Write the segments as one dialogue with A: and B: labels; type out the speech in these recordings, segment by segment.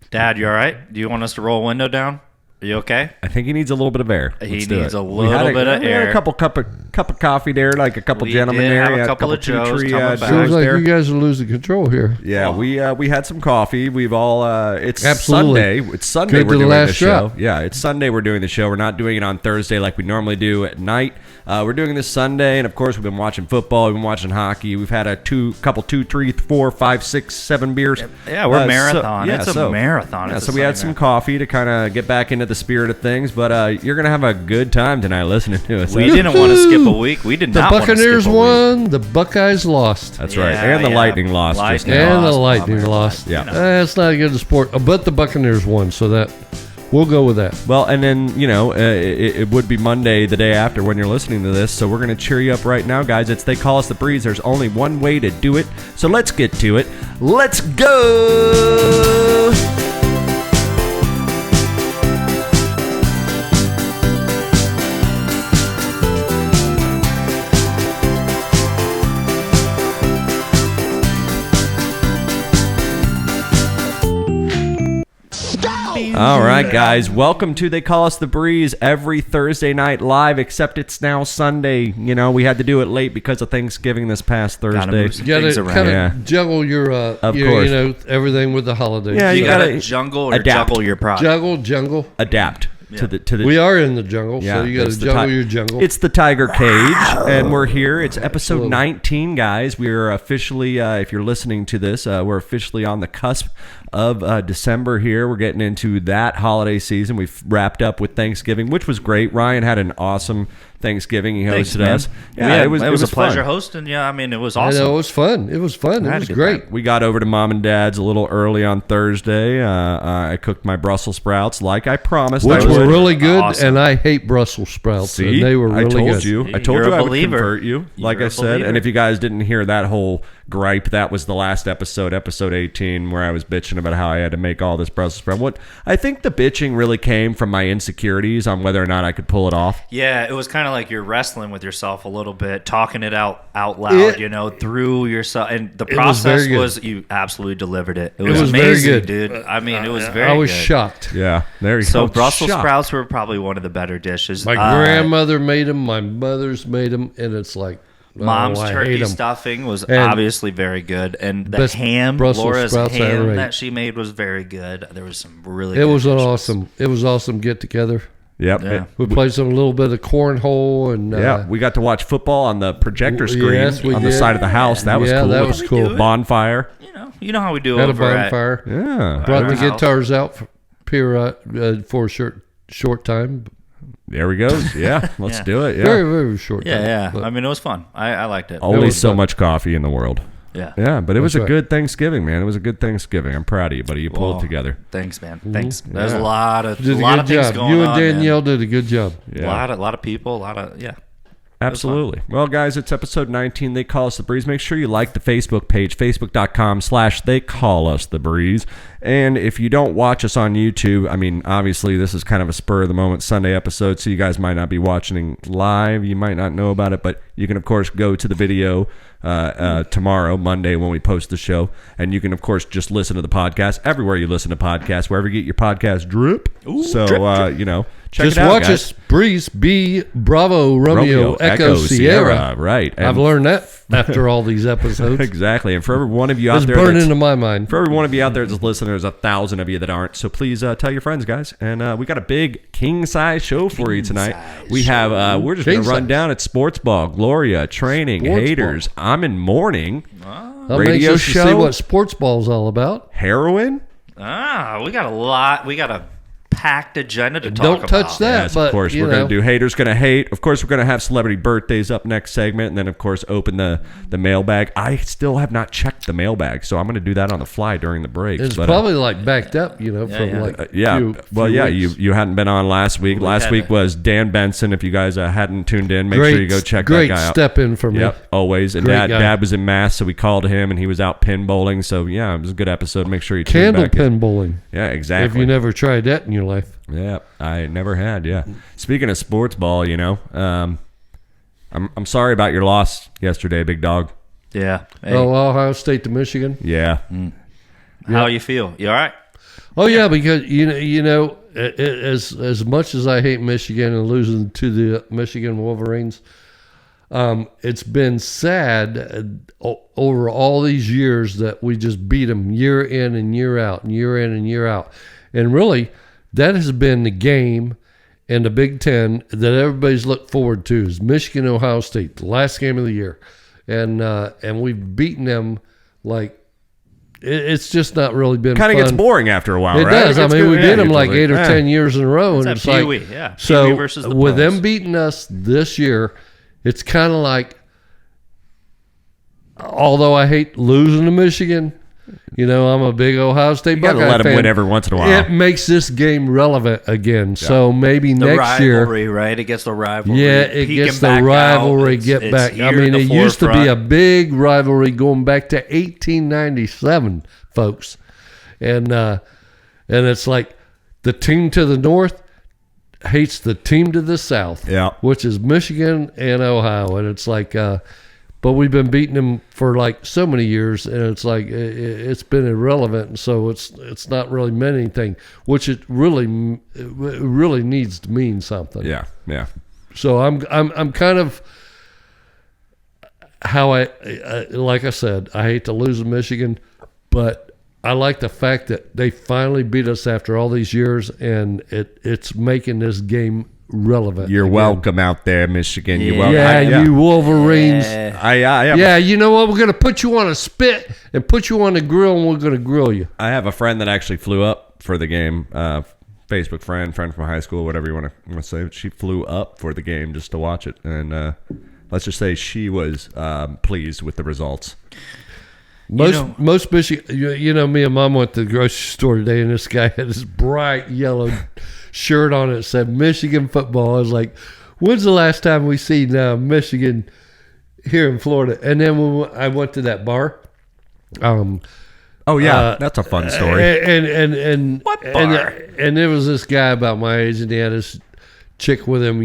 A: Dad, you all right? Do you want us to roll a window down? Are you okay?
B: I think he needs a little bit of air.
A: He needs a little bit of
B: We
A: air.
B: had a cup of coffee there, like a couple gentlemen there.
A: Have
B: We
A: a
B: had
A: couple of
B: tea
A: Joes
B: tree
A: coming back.
C: Feels like
B: there.
C: you guys are losing control here.
B: Yeah, we had some coffee. We've all it's
C: Absolutely.
B: Sunday. It's Sunday.
C: Good
B: We're
C: to the
B: doing the
C: last
B: show.
C: drop.
B: Yeah, it's Sunday. We're doing the show. We're not doing it on Thursday like we normally do at night. We're doing this Sunday, and of course we've been watching football. We've been watching hockey. We've had a couple, 2, 3, 4, 5, 6, 7 beers.
A: Yeah, we're marathon. It's a marathon.
B: Yeah, so we had some coffee to kind of get back into the spirit of things. But you're gonna have a good time tonight listening to us.
A: We didn't want to skip a week. We did not want to skip a week.
C: The Buccaneers won. The Buckeyes lost.
B: That's right. And the Lightning lost.
C: And the Lightning lost.
B: Yeah.
C: That's not a good sport. But the Buccaneers won, so that we'll go with that.
B: Well, and then, it would be Monday the day after when you're listening to this, so we're going to cheer you up right now, guys. They call us the Breeze. There's only one way to do it, so let's get to it. Let's go! All right, guys. Welcome to They Call Us the Breeze every Thursday night live, except it's now Sunday. We had to do it late because of Thanksgiving this past Thursday.
C: You got to kind of juggle your, everything with the holidays.
A: Yeah, you got to juggle your pride.
C: Jungle.
B: Adapt.
A: Yeah.
B: To the
C: we are in the jungle, so you got to juggle your jungle.
B: It's the Tiger Cage, and we're here. It's episode 19, guys. We're officially, if you're listening to this, we're officially on the cusp of December here. We're getting into that holiday season. We've wrapped up with Thanksgiving, which was great. Ryan had an awesome Thanksgiving. He hosted us.
A: Yeah, it was a pleasure hosting. Yeah, I mean, it was awesome.
C: It was fun. It was great.
B: We got over to Mom and Dad's a little early on Thursday. I cooked my Brussels sprouts like I promised.
C: Which were really good, awesome. And I hate Brussels sprouts.
B: See,
C: and they were really good.
B: I told you I would convert you, like I said. And if you guys didn't hear that whole gripe, that was the last episode 18, where I was bitching about how I had to make all this Brussels sprout. I think the bitching really came from my insecurities on whether or not I could pull it off.
A: Yeah, it was kind of like you're wrestling with yourself a little bit, talking it out loud, through yourself. And the process was you absolutely delivered it. It was amazing,
C: very good.
A: Dude. I mean, it was very good.
C: I was shocked.
B: Yeah, there you go.
A: So Brussels sprouts were probably one of the better dishes.
C: My grandmother made them. My mother's made them, and it's like,
A: Mom's turkey stuffing was obviously very good, and the ham, Laura's ham that she made was very good. There was some really. It was
C: awesome get together.
B: Yep.
C: Yeah. We played a little bit of cornhole, and
B: we got to watch football on the projector screen on the side of the house. That was cool.
C: That was cool.
B: Bonfire.
A: You know how we do.
C: Had
A: over
C: a bonfire. Brought the guitars out for a short time.
B: There we go. Yeah, let's do it. Yeah.
C: Very, very short time.
A: Yeah. I mean, it was fun. I liked it.
B: Only so much coffee in the world.
A: Yeah.
B: Yeah, but it was a good Thanksgiving, man. It was a good Thanksgiving. I'm proud of you, buddy. You pulled it together.
A: Thanks, man. Thanks. There's a lot of
C: things going on. You and Danielle did a good job.
A: Yeah. A lot of people.
B: Absolutely. Well, guys, it's episode 19. They Call Us the Breeze. Make sure you like the Facebook page, facebook.com/They Call Us the Breeze. And if you don't watch us on YouTube, I mean, obviously, this is kind of a spur-of-the-moment Sunday episode, so you guys might not be watching live. You might not know about it, but you can, of course, go to the video tomorrow, Monday, when we post the show. And you can, of course, just listen to the podcast everywhere you listen to podcasts, wherever you get your podcast drip.
A: Ooh,
B: so,
A: drip.
B: Check
C: just
B: it out,
C: watch
B: guys.
C: us. Breeze, B, Bravo, Romeo, Echo, Sierra.
B: Right. And
C: I've learned that after all these episodes.
B: Exactly. And for every one of you out there,
C: it's burned into my mind.
B: For every one of you out there that's listening, there's 1,000 of you that aren't. So please tell your friends, guys. And we got a big king-size show for you tonight. We have, we're just going to run down at sports ball, Gloria, training, haters. I'm in mourning. Radio show.
C: To see what sports ball is all about.
B: Heroin.
A: We got a lot. We got a packed agenda to talk about.
C: Don't touch that.
B: Yes, of course, we're going to do Haters Gonna Hate. Of course, we're going to have celebrity birthdays up next segment, and then, of course, open the mailbag. I still have not checked the mailbag, so I'm going to do that on the fly during the break.
C: It's probably backed up, from
B: you hadn't been on last week. Last week was Dan Benson. If you guys hadn't tuned in, make sure you go check that guy out.
C: Great step in for me.
B: Yep, always. And Dad was in Mass, so we called him, and he was out pinballing. So, yeah, it was a good episode. Make sure you tune back in.
C: Pinballing.
B: Yeah, exactly.
C: If you never tried that in your life.
B: Yeah, I never had. Yeah. Speaking of sports ball, I'm sorry about your loss yesterday, big dog.
A: Yeah.
C: Hey. Oh, Ohio State to Michigan.
B: Yeah.
A: How you feel? You all right?
C: Oh yeah, because as much as I hate Michigan and losing to the Michigan Wolverines, it's been sad over all these years that we just beat them year in and year out, and year in and year out, and really that has been the game in the Big Ten that everybody's looked forward to is Michigan Ohio State, the last game of the year, and we've beaten them like. It's just not really been
B: kind
C: of
B: gets boring after a while,
C: it
B: right?
C: does. I mean, we beat them like 8 or 10 years in a row.
A: It's
C: and
A: Pee-wee,
C: like,
A: yeah.
C: So
A: Pee-wee versus the
C: with
A: pros.
C: them beating us this year, it's kind of like, although I hate losing to Michigan, I'm a big Ohio State Buckeye fan.
B: You got to let them win every once in a while.
C: It makes this game relevant again. Yeah. So maybe
A: the
C: next year.
A: Rivalry, right? It gets the rivalry.
C: Yeah, it gets the rivalry get back. I mean, it used to be a big rivalry going back to 1897, folks. And it's like the team to the north hates the team to the south, which is Michigan and Ohio. And it's like, but we've been beating them for like so many years, and it's like it's been irrelevant, and so it's not really meant anything, which it really needs to mean something.
B: Yeah.
C: So I'm kind of how I like I said, I hate to lose to Michigan, but I like the fact that they finally beat us after all these years, and it's making this game relevant.
B: You're welcome out there, Michigan.
A: Yeah.
B: You're welcome.
C: Yeah, you Wolverines.
B: Yeah.
C: You know what? We're going to put you on a spit and put you on the grill, and we're going to grill you.
B: I have a friend that actually flew up for the game. Facebook friend from high school, whatever you want to say. She flew up for the game just to watch it, and let's just say she was pleased with the results.
C: Most Michigan, me and Mom went to the grocery store today, and this guy had this bright yellow shirt on it that said Michigan football. I was like, when's the last time we seen Michigan here in Florida? And then when I went to that bar.
B: That's a fun story.
C: And
A: what bar?
C: And there was this guy about my age, and he had this chick with him,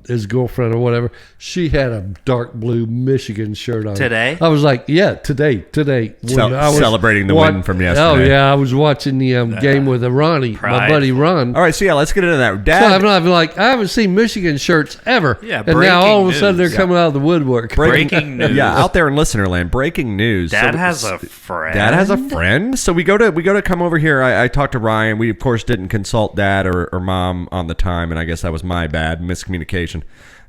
C: his girlfriend or whatever. She had a dark blue Michigan shirt on.
A: Today?
C: I was like, yeah, today. I was
B: celebrating the win from yesterday.
C: Oh, yeah. I was watching the game with Ronnie, my buddy Ron.
B: All right, so let's get into that.
C: Dad, so I'm like, I haven't seen Michigan shirts ever.
A: Yeah,
C: and now all of a sudden they're coming out of the woodwork.
A: Breaking news.
B: Yeah, out there in listener land, breaking news.
A: Dad has a friend.
B: Dad has a friend. So we go to come over here. I talked to Ryan. We of course didn't consult Dad or Mom on the time, and I guess that was my bad miscommunication.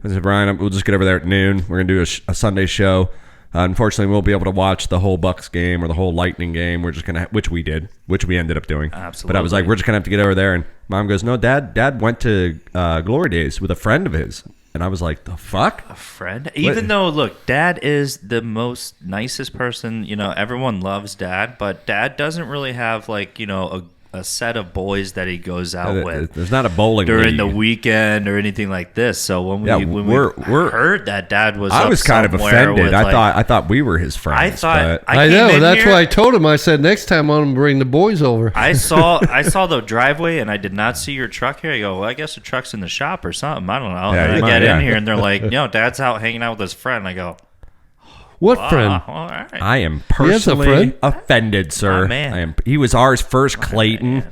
B: I said, Ryan, we'll just get over there at noon. We're gonna do a Sunday show. Unfortunately, we won't be able to watch the whole Bucks game or the whole Lightning game. We're just gonna, which we ended up doing.
A: Absolutely.
B: But I was like, we're just gonna have to get over there. And Mom goes, no, Dad went to Glory Days with a friend of his. And I was like, the fuck?
A: A friend? Even though, look, Dad is the most nicest person. Everyone loves Dad, but Dad doesn't really have a set of boys that he goes out with.
B: There's not a bowling
A: during
B: league.
A: the weekend or anything like this. So when we heard that Dad was,
B: I was kind of offended. I thought we were his friends.
C: I know. That's why I told him. I said next time I'm gonna bring the boys over.
A: I saw the driveway and I did not see your truck here. I go, well, I guess the truck's in the shop or something. I don't know.
B: Yeah,
A: and I get in here and they're like, Dad's out hanging out with his friend. I go,
C: what friend?
A: All right.
B: I am personally offended, sir.
A: Oh, man.
B: He was ours first, Clayton. Man.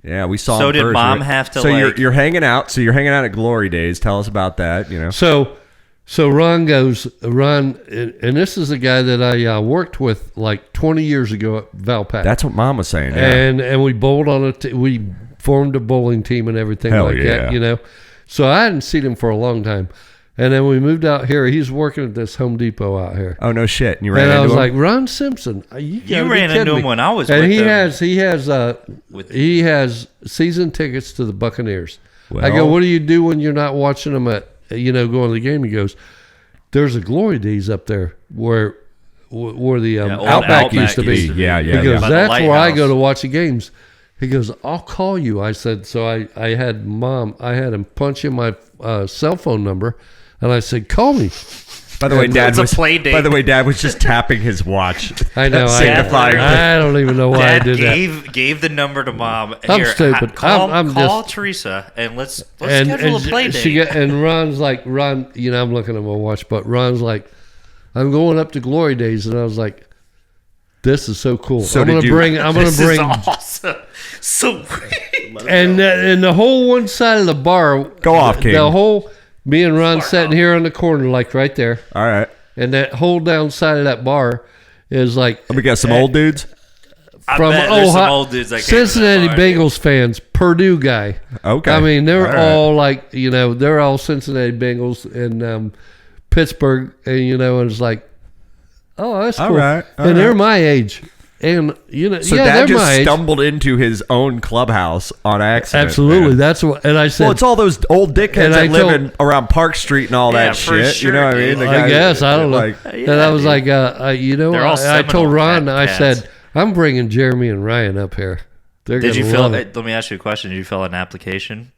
B: Yeah, we saw him first.
A: So did Mom have to?
B: So you're hanging out. So you're hanging out at Glory Days. Tell us about that.
C: So Ron goes, and this is a guy that I worked with like 20 years ago at Valpak.
B: That's what Mom was saying. Yeah.
C: And we bowled on we formed a bowling team and everything that. So I hadn't seen him for a long time. And then we moved out here. He's working at this Home Depot out here.
B: Oh, no shit. And you ran into him?
C: And I was like, Ron Simpson, you
A: ran into him when I was with him.
C: And he has season tickets to the Buccaneers. Well, I go, what do you do when you're not watching them at, going to the game? He goes, there's a Glory Days up there where the Outback used to be.
B: Yeah.
C: He goes, that's where I go to watch the games. He goes, I'll call you. I said, so I had him punch in my cell phone number. And I said, call me.
B: By the way, Dad was just tapping his watch.
C: I know. I don't even know why
A: Dad
C: I did that.
A: Gave the number to Mom.
C: I'm stupid.
A: Call Teresa and let's schedule a play date.
C: And Ron's like, I'm looking at my watch, but Ron's like, I'm going up to Glory Days. And I was like, This is so cool.
B: So
C: I'm gonna bring.
A: This is awesome. So
C: and the whole one side of the bar.
B: Go off, King.
C: The whole. Me and Ron sitting here in the corner, like right there.
B: All right.
C: And that whole down side of that bar is like.
B: Let me guess, some old dudes.
C: From
A: some old dudes that
C: Cincinnati Bengals fans, Purdue guy.
B: Okay.
C: I mean, they're
B: all
C: like, they're all Cincinnati Bengals and Pittsburgh, and and it's like, oh, that's cool.
B: All right.
C: And they're my age. And
B: so Dad just stumbled into his own clubhouse on accident.
C: Absolutely,
B: man.
C: that's what. And I said,
B: well, it's all those old dickheads that live around Park Street and all that shit.
A: Sure,
B: you know what I mean? The
C: I guess I don't know.
B: like,
C: And I was like, I told Ron, I said, I'm bringing Jeremy and Ryan up here.
A: Did you fill? Let me ask you a question. Did you fill out an application?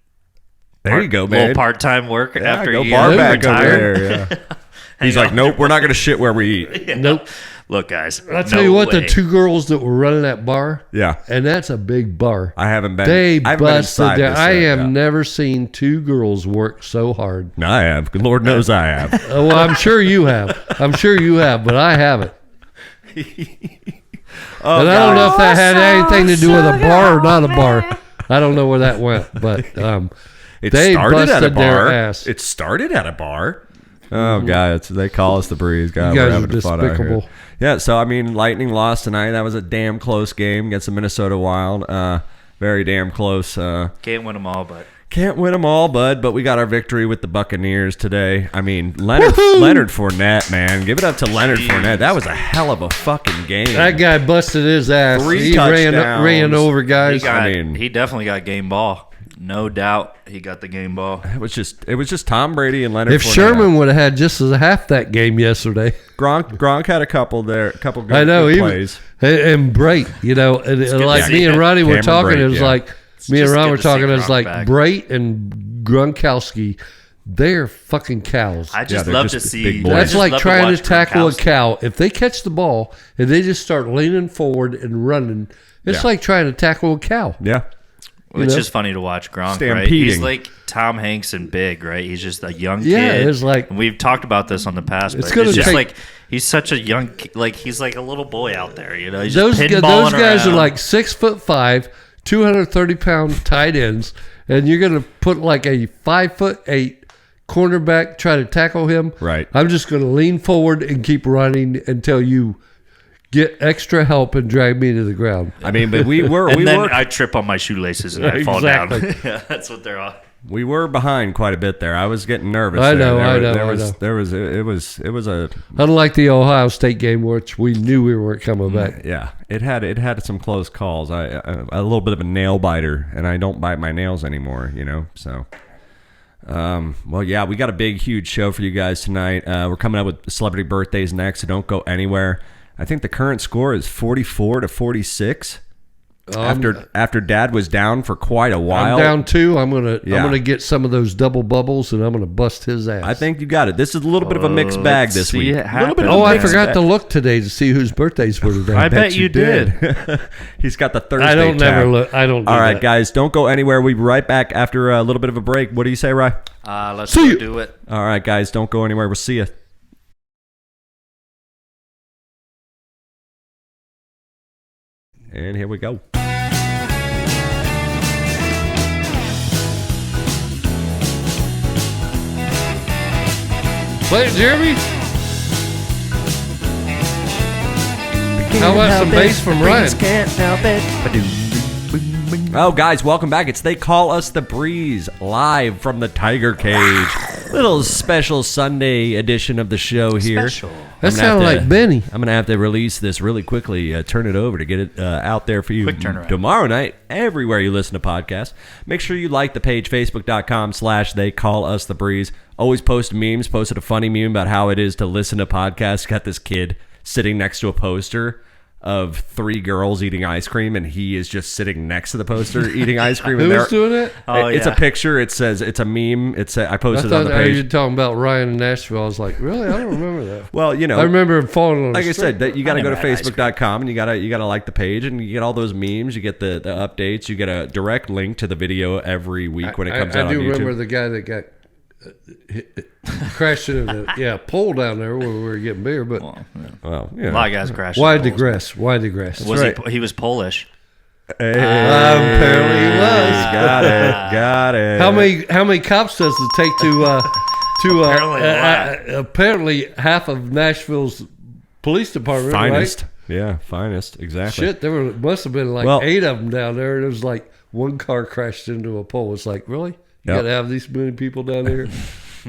B: There you go, man.
A: Little part-time work after
B: go
A: you
B: bar back
A: retire.
B: over there. Yeah. He's like, nope, we're not going to shit where we eat.
A: Yeah.
C: Nope.
A: Look, guys.
C: I'll tell you what, the two girls that were running that bar,
B: Yeah.
C: and that's a big bar.
B: I haven't been.
C: They
B: I haven't been
C: busted
B: inside
C: their.
B: this
C: I
B: yet,
C: have
B: yeah.
C: never seen two girls work so hard.
B: No, I have. Lord knows I have.
C: Well, I'm sure you have. But I haven't. And I don't know if that had anything to do with a bar or not a bar. I don't know where that went, but they busted their ass.
B: It started at a bar. Oh, God. They call us the Breeze. God,
C: You
B: we're
C: guys
B: having
C: are
B: fun out here.
C: despicable.
B: Yeah, so, I mean, Lightning lost tonight. That was a damn close game against the Minnesota Wild. Very damn close.
A: Can't win them all, but...
B: Can't win them all, bud, but we got our victory with the Buccaneers today. I mean, Leonard Fournette, man. Give it up to Leonard Fournette. That was a hell of a fucking game.
C: That guy busted his ass.
B: 3
C: He
B: touchdowns.
C: ran over guys.
A: He definitely got game ball. No doubt he got the game ball.
B: It was just Tom Brady and Leonard
C: If
B: Fournette.
C: Sherman would have had just as half that game yesterday.
B: Gronk had a couple good plays.
C: And Brait, and like me and Ronnie were talking, it was like, me and Ron were talking, it's like Brait and Gronkowski, they're fucking cows.
A: I just love to see.
C: That's like trying to tackle a cow. If they catch the ball and they just start leaning forward and running, it's like trying to tackle a cow.
B: Yeah.
A: It's just funny to watch Gronk, right? He's like Tom Hanks and big, right? He's just a young kid.
C: Yeah, it's like...
A: And we've talked about this on the past, but it's just like, he's such a young, like, he's like a little boy out there, He's
C: those
A: just
C: guys
A: around.
C: are like 6'5", 230-pound tight ends, and you're going to put like a 5'8" cornerback, try to tackle him.
B: Right.
C: I'm just going to lean forward and keep running until you get extra help and drag me to the ground.
B: I mean, but
A: I trip on my shoelaces and I fall down. Yeah, that's what they're on.
B: We were behind quite a bit there. I was getting nervous.
C: I know.
B: It was a
C: unlike the Ohio State game, which we knew we weren't coming back.
B: Yeah, it had some close calls. A little bit of a nail biter, and I don't bite my nails anymore. So. Well, yeah, we got a big, huge show for you guys tonight. We're coming up with celebrity birthdays next, so don't go anywhere. I think the current score is 44-46. After Dad was down for quite a while.
C: I'm down 2. I'm gonna get some of those double bubbles and I'm gonna bust his ass.
B: I think you got it. This is a little bit of a mixed bag this week.
C: I forgot to look today to see whose birthdays were today.
A: I bet you did.
B: He's got the Thursday.
C: I don't
B: tab.
C: never look. I don't. Do
B: All right,
C: that.
B: guys, don't go anywhere. We'll be right back after a little bit of a break. What do you say, Rye?
A: Let's go do it.
B: All right, guys, don't go anywhere. We'll see you. And here we go.
C: Play it, Jeremy. How about some bass from Ryan?
A: Can't help it.
B: Oh, guys, welcome back. It's They Call Us the Breeze, live from the Tiger Cage. Little special Sunday edition of the show here.
C: That sounded like Benny.
B: I'm going to have to release this really quickly, turn it over to get it out there for you tomorrow night, everywhere you listen to podcasts. Make sure you like the page, facebook.com/They Call Us the Breeze. Always post memes. Posted a funny meme about how it is to listen to podcasts. Got this kid sitting next to a poster of 3 girls eating ice cream, and he is just sitting next to the poster eating ice cream.
C: Who's doing it?
B: It's a picture. It says it's a meme. I posted it on the page.
C: You were talking about Ryan in Nashville. I was like, really? I don't remember that.
B: Well,
C: I remember him falling on.
B: Like
C: I
B: said, that you got to go to facebook.com and you got to like the page, and you get all those memes. You get the updates. You get a direct link to the video every week when it comes out on YouTube.
C: I do remember the guy that got crashed into the pole down there where we were getting beer. But
A: a lot of guys crashed.
C: Why digress? Why digress?
A: He was Polish.
C: Apparently he was.
B: Got it.
C: How many cops does it take to apparently half of Nashville's police department?
B: Finest.
C: Right?
B: Yeah, finest. Exactly.
C: Shit, must have been like 8 of them down there. And it was like one car crashed into a pole. It's like, really? You got to have these many people down here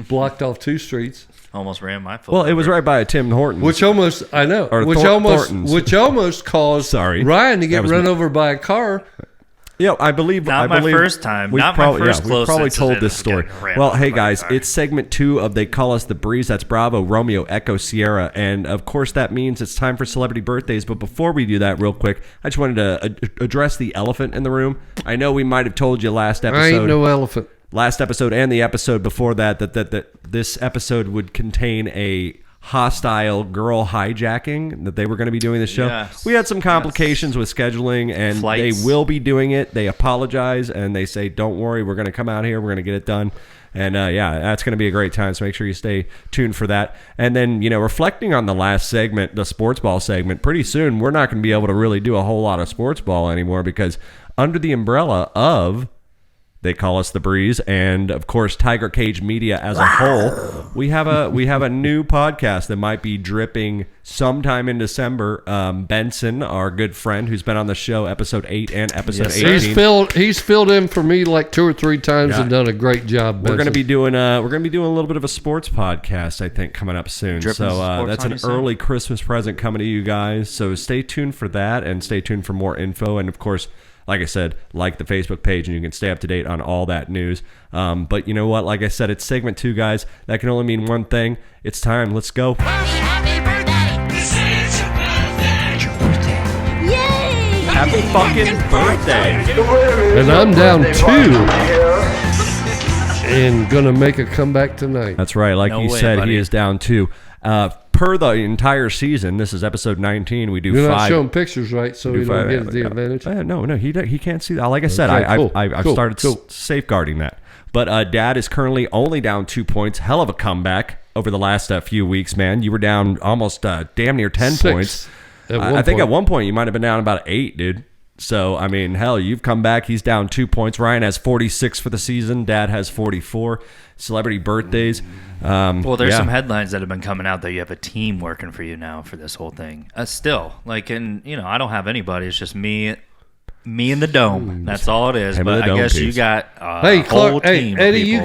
C: blocked off 2 streets.
A: Almost ran my foot.
B: Well, it was right by a Tim Hortons.
C: Which almost caused Ryan to get run over by a car.
B: Yeah, I believe.
A: My first time.
B: We've probably told this story. Well, hey guys,
A: car.
B: it's segment 2 of They Call Us the Breeze. That's Bravo, Romeo, Echo, Sierra, and of course that means it's time for celebrity birthdays. But before we do that, real quick, I just wanted to address the elephant in the room. I know we might have told you last episode.
C: I ain't no elephant.
B: Last episode and the episode before that this episode would contain a hostile girl hijacking, that they were going to be doing the show.
A: Yes.
B: We had some complications with scheduling, and
A: Flights.
B: They will be doing it. They apologize, and they say, don't worry, we're going to come out here, we're going to get it done. And that's going to be a great time, so make sure you stay tuned for that. And then, reflecting on the last segment, the sports ball segment, pretty soon we're not going to be able to really do a whole lot of sports ball anymore, because under the umbrella of They Call Us the Breeze, and of course Tiger Cage Media as a whole, we have a new podcast that might be dripping sometime in December. Benson, our good friend who's been on the show, episode 8 and episode 18.
C: He's filled in for me like 2 or 3 times and done a great job. Benson.
B: We're gonna be doing a little bit of a sports podcast, I think, coming up soon.
A: Dripping
B: so that's an early
A: soon?
B: Christmas present coming to you guys. So stay tuned for that, and stay tuned for more info, and of course, like I said, like the Facebook page, and you can stay up to date on all that news. But you know what? Like I said, it's segment 2, guys. That can only mean one thing. It's time. Let's go.
D: Happy birthday! This is your birthday! Your birthday! Yay!
B: Happy fucking birthday!
C: And I'm down 2 and gonna make a comeback tonight.
B: That's right. Like you said, buddy. He is down 2. Per the entire season, this is episode 19. We do 5.
C: You're not showing pictures, right? So you don't get the advantage.
B: No, he can't see that. Like I said,
C: Okay,
B: I've started safeguarding that. But Dad is currently only down 2 points. Hell of a comeback over the last few weeks, man. You were down almost damn near 10
C: 6
B: points. I think at one point you might have been down about 8, dude. So, I mean, hell, you've come back. He's down 2 points. Ryan has 46 for the season. Dad has 44. Celebrity birthdays.
A: Well, there's some headlines that have been coming out that you have a team working for you now for this whole thing. Still, I don't have anybody. It's just me and the dome. That's all it is. But I guess you got a whole team.
C: Eddie,
A: of
C: you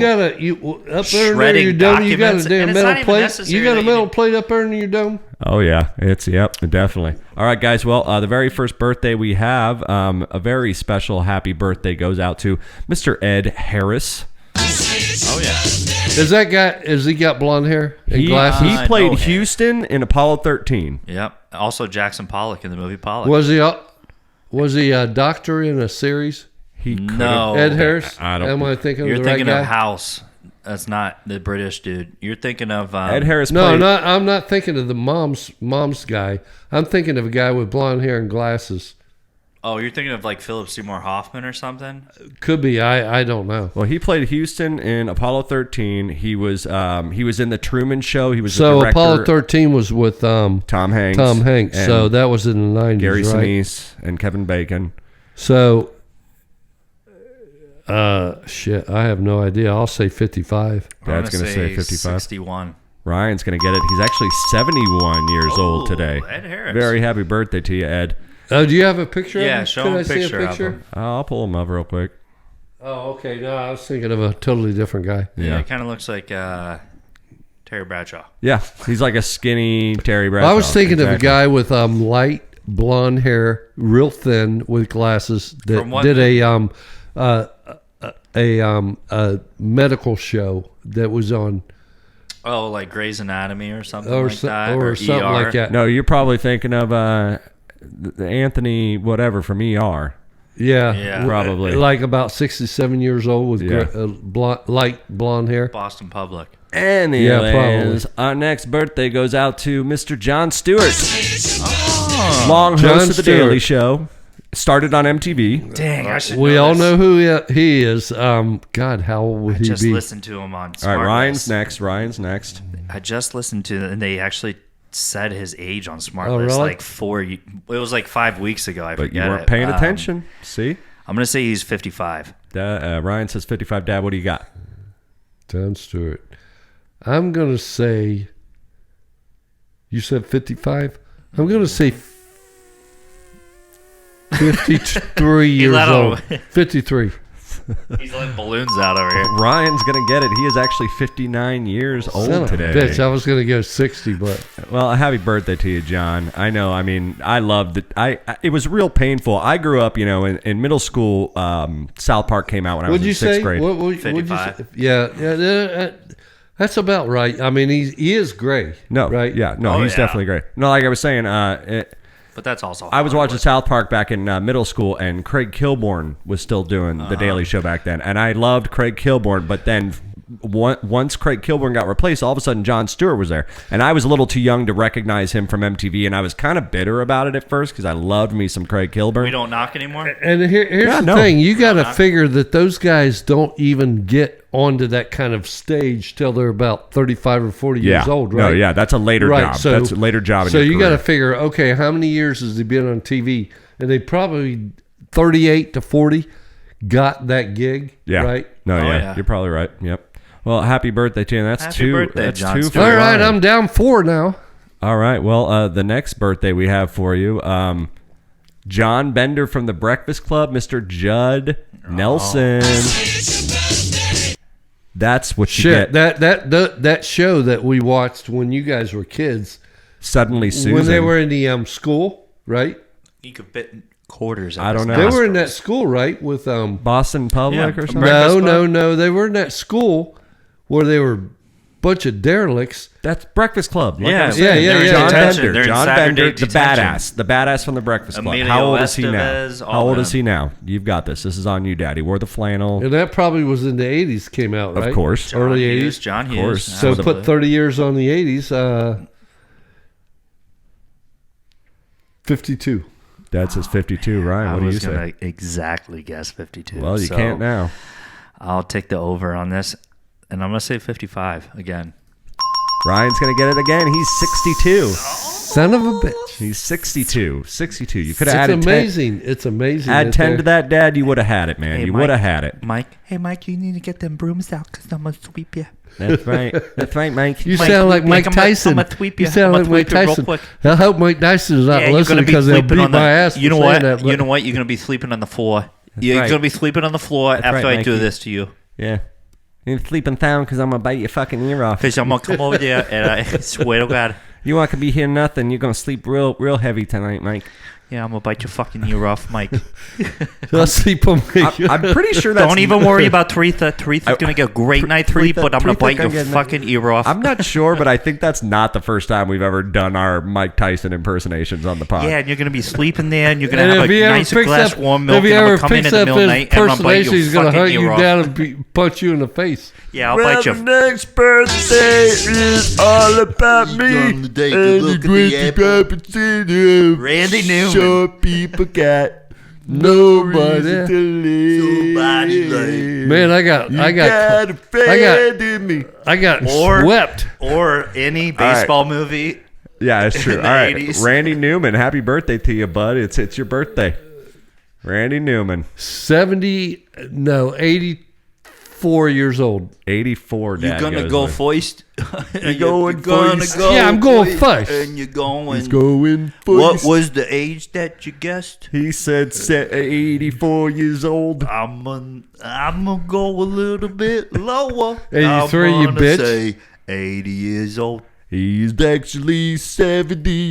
A: people
C: got up there near your dome. You got a damn metal plate. You got a metal plate up there in your dome.
B: Oh yeah, definitely. All right, guys. Well, the very first birthday we have, a very special happy birthday goes out to Mr. Ed Harris.
A: Oh yeah.
C: Is that guy? Has he got blonde hair and glasses?
B: He played Houston in Apollo 13.
A: Yep. Also Jackson Pollock in the movie Pollock.
C: Was he a doctor in a series?
A: No.
C: Ed Harris.
B: Am
C: I thinking
A: You're
C: of the
A: thinking
C: right guy?
A: of House. That's not the British dude. You're thinking of
B: Ed Harris.
C: No, I'm not thinking of the mom's guy. I'm thinking of a guy with blonde hair and glasses.
A: Oh, you're thinking of like Philip Seymour Hoffman or something?
C: Could be. I don't know.
B: Well, he played Houston in Apollo 13. He was in the Truman Show. He was
C: so
B: the director.
C: Apollo 13 was with
B: Tom Hanks.
C: So that was in the 90s,
B: Gary
C: right?
B: Sinise and Kevin Bacon.
C: So, shit, I have no idea. I'll say 55.
B: Dad's going to say 55.
A: 61.
B: Ryan's going to get it. He's actually 71 years old today.
A: Ed Harris.
B: Very happy birthday to you, Ed.
C: Oh, do you have a picture of him?
A: Yeah, show him a picture
C: Can I see a
A: of
C: picture?
A: him.
B: I'll pull him up real quick.
C: Oh, okay. No, I was thinking of a totally different guy.
A: Yeah, it kind of looks like Terry Bradshaw.
B: Yeah, he's like a skinny Terry Bradshaw.
C: I was thinking of a guy with light blonde hair, real thin, with glasses that did a medical show that was on.
A: Oh, like Grey's Anatomy or something
C: or
A: like that,
C: or something
A: ER.
C: like that.
B: No, you're probably thinking of the Anthony whatever from ER.
C: Yeah,
B: probably.
C: Like about 67 years old with light blonde hair.
A: Boston Public.
B: Anyways, our next birthday goes out to Mr. John Stewart.
A: Oh,
B: Long host of The Daily Show. Started on MTV.
A: Dang, I should.
C: We
A: know
C: all
A: this.
C: know who he is. God, how old would he
A: Just
C: be?
A: listened to him on.
B: All
A: Smart
B: right, Ryan's
A: List.
B: next. Ryan's next.
A: I just listened to, and they actually said his age on Smart
C: Oh,
A: List
C: really?
A: like It was like 5 weeks ago. I
B: But
A: forget
B: you weren't
A: it.
B: paying attention. See?
A: I'm gonna say he's 55.
B: Ryan says 55. Dad, what do you got?
C: John Stewart. I'm going to say, you said 55? I'm going to say 53 years
A: let him-
C: old. 53.
A: He's letting balloons out over here.
B: Ryan's going to get it. He is actually 59 years
C: Son
B: old
C: of a
B: today.
C: bitch, I was going to go 60, but
B: Well, a happy birthday to you, John. I know. I mean, I loved it. It was real painful. I grew up, in middle school. South Park came out when I was
C: what'd
B: in
C: you
B: sixth
C: say?
B: grade.
C: What'd you
A: 55.
C: say? Yeah, that's about right. I mean, he is gray.
B: No,
C: right?
B: Yeah, no,
A: Oh,
B: he's
A: yeah.
B: definitely great. No, like I was saying,
A: But that's also.
B: I was
A: Hollywood.
B: watching South Park back in middle school, and Craig Kilborn was still doing the Daily Show back then, and I loved Craig Kilborn. But then once Craig Kilborn got replaced, all of a sudden Jon Stewart was there, and I was a little too young to recognize him from MTV, and I was kind of bitter about it at first because I loved me some Craig Kilborn.
A: We don't knock anymore.
C: And here's
B: Yeah,
C: the
B: no.
C: thing: you got to figure that those guys don't even get onto that kind of stage till they're about 35 or 40 years old, right?
B: No, yeah, that's a later job.
C: So,
B: That's a later job.
C: So
B: in your
C: you got to
B: career.
C: figure, okay, how many years has he been on TV? And they probably 38 to 40 got that gig,
B: Yeah.
C: right?
B: No,
A: Oh,
B: yeah,
A: yeah.
B: you're probably right. Yep. Well, happy birthday to you. That's
A: Happy
B: two.
A: birthday,
B: That's
A: Jon
B: two.
A: Stewart.
B: For
C: All right,
B: Ryan.
C: I'm down 4 now.
B: All right. Well, the next birthday we have for you, John Bender from the Breakfast Club, Mr. Judd Nelson. That's what you
C: Shit,
B: get.
C: that show that we watched when you guys were kids,
B: Suddenly Susan.
C: when they were in the school, right?
A: You could fit quarters.
B: I don't know.
C: They were in that school, right? With
B: Boston Public
A: Yeah,
B: or
A: from
B: something?
A: Breakfast Club?
C: no, they were in that school where they were a bunch of derelicts.
B: That's Breakfast Club. Like
A: Yeah,
B: I said.
C: yeah,
A: they're in
B: John
A: detention.
B: Bender.
A: They're in
B: John
A: Saturday
B: Bender, the
A: detention.
B: badass. The badass from the Breakfast Club.
A: Emilio
B: How old is he now?
A: Esteves, all
B: How old
A: them.
B: is he now? You've got this. This is on you, Daddy. Wore the flannel.
C: And that probably was in the 80s came out, right?
B: Of course.
C: Early 80s.
A: John Hughes.
B: course.
C: So
A: absolutely.
C: put 30 years on the 80s, 52.
B: Dad says 52. Ryan,
A: I
B: what do you
A: was
B: say?
A: gonna exactly guess 52.
B: Well, you
A: so
B: can't now.
A: I'll take the over on this, and I'm gonna say 55 again.
B: Ryan's going to get it again. He's 62.
C: Son of a bitch.
B: He's 62. 62. You could have
C: It's
B: added 10.
C: amazing. It's amazing.
B: Add
C: that
B: 10
C: they're-
B: to that, Dad. You would have had it, man.
A: Hey,
B: You
A: Mike.
B: would have had it.
A: Mike, hey Mike, you need to get them brooms out because I'm gonna sweep you.
B: That's right. That's right, Mike.
C: You
A: Mike,
C: sound like Mike
A: I'm
C: Tyson.
A: gonna sweep
C: You
A: you.
C: sound
A: I'm
C: like
A: gonna
C: Mike
A: sweep you real
C: Tyson.
A: quick.
C: I hope Mike Tyson is not
A: Yeah, you're
C: listening
A: gonna be
C: because they'll
A: sleeping
C: beat
A: on the.
C: my ass.
A: You know
C: for saying
A: what?
C: That, but-
A: You know what? You're gonna be sleeping on the floor. You're
B: right.
A: gonna be sleeping on the floor
B: That's
A: after
B: right,
A: I do
B: Mikey.
A: this to you.
B: Yeah. You're sleeping down because I'm going to bite your fucking ear off.
A: Because I'm gonna come over there and I swear to God,
B: You want to be here nothing. You're going to sleep real heavy tonight, Mike.
A: yeah, I'm gonna bite your fucking ear off, Mike.
C: I'll sleep on me.
B: I'm pretty sure that's...
A: Don't even worry about Taretha. Taretha's gonna get a great night's sleep, but I'm gonna
B: Taretha
A: bite
B: gonna
A: your
B: get a-
A: fucking ear off.
B: I'm not sure, but I think that's not the first time we've ever done our Mike Tyson impersonations on the pod.
A: Yeah, and you're gonna be sleeping there, and you're gonna
C: And
A: have
C: if
A: a
C: he ever
A: nice
C: picks
A: glass
C: up,
A: warm milk,
C: if he
A: and I'm
C: ever
A: gonna come in
C: picks
A: the
C: up
A: middle of the
C: his
A: night, and I'm gonna bite
C: impersonation,
A: your
C: he's gonna
A: fucking
C: hunt you
A: ear off.
C: down and punch you in the face.
A: Yeah, I'll bite your.
B: next birthday is all about me.
A: Randy Newman.
B: people got no reason to live.
C: Man, I got
A: Or-
C: swept.
A: Or any baseball movie.
B: Yeah, that's true.
A: In
B: All
A: the
B: right,
A: 80s.
B: Randy Newman, happy birthday to you, bud. It's your birthday. Randy Newman,
C: 84 years old.
B: 84. Dad goes with.
A: first.
B: You're going first.
C: Yeah, I'm going first.
A: And you're going.
B: He's going
A: What
B: first.
A: was the age that you guessed?
B: He said 84 years old.
A: I'm gonna go a little bit lower.
C: 83,
A: I'm
C: you
A: gonna
C: bitch.
A: Say 80 years old.
B: He's actually 78.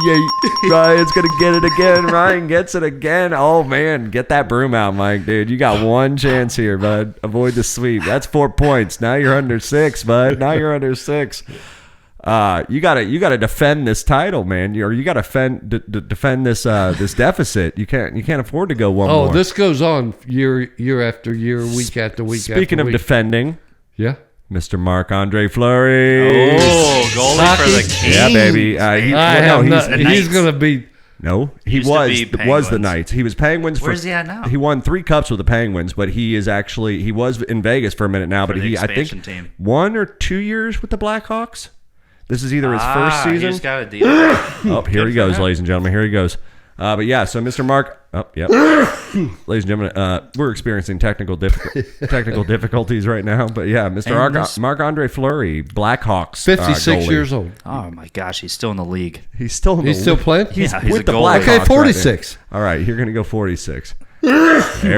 B: Ryan's going to get it again. Ryan gets it again. Oh, man. Get that broom out, Mike, dude. You got one chance here, bud. Avoid the sweep. That's 4 points. Now you're under 6, bud. Now you're under 6. You gotta defend this title, man. You gotta defend this this deficit. You can't afford to go one more.
C: Oh, this goes on year after year, week after week.
B: Speaking
C: after
B: of
C: week.
B: defending,
C: Yeah.
B: Mr. Marc-Andre Fleury.
A: Oh, goalie for the Kings.
B: Yeah, baby.
C: He's
B: he's
C: going to be
B: No, he
A: Used to be
B: was the
A: Penguins.
B: Knights. He was Penguins.
A: Where's he at now?
B: He won 3 cups with the Penguins, but he was in Vegas for a minute now.
A: For
B: But
A: the
B: I think
A: expansion team.
B: 1 or 2 years with the Blackhawks. This is either his first
A: He
B: season.
A: just got a deal.
B: Oh, here he
A: for
B: goes,
A: him.
B: ladies and gentlemen. Here he goes. But yeah, so Mr. Mark. Oh, yep. Ladies and gentlemen, we're experiencing technical difficulties right now. But yeah, Mr. Marc-Andre Fleury, Blackhawks.
C: 56
B: goalie.
C: years old.
A: Oh my gosh, he's still in the league.
B: He's still in the
C: He's still playing?
A: He's
B: with
A: a
B: the
A: goalie.
B: Blackhawks.
C: Okay, 46.
B: Right now. All right, you're going to go 46.
A: By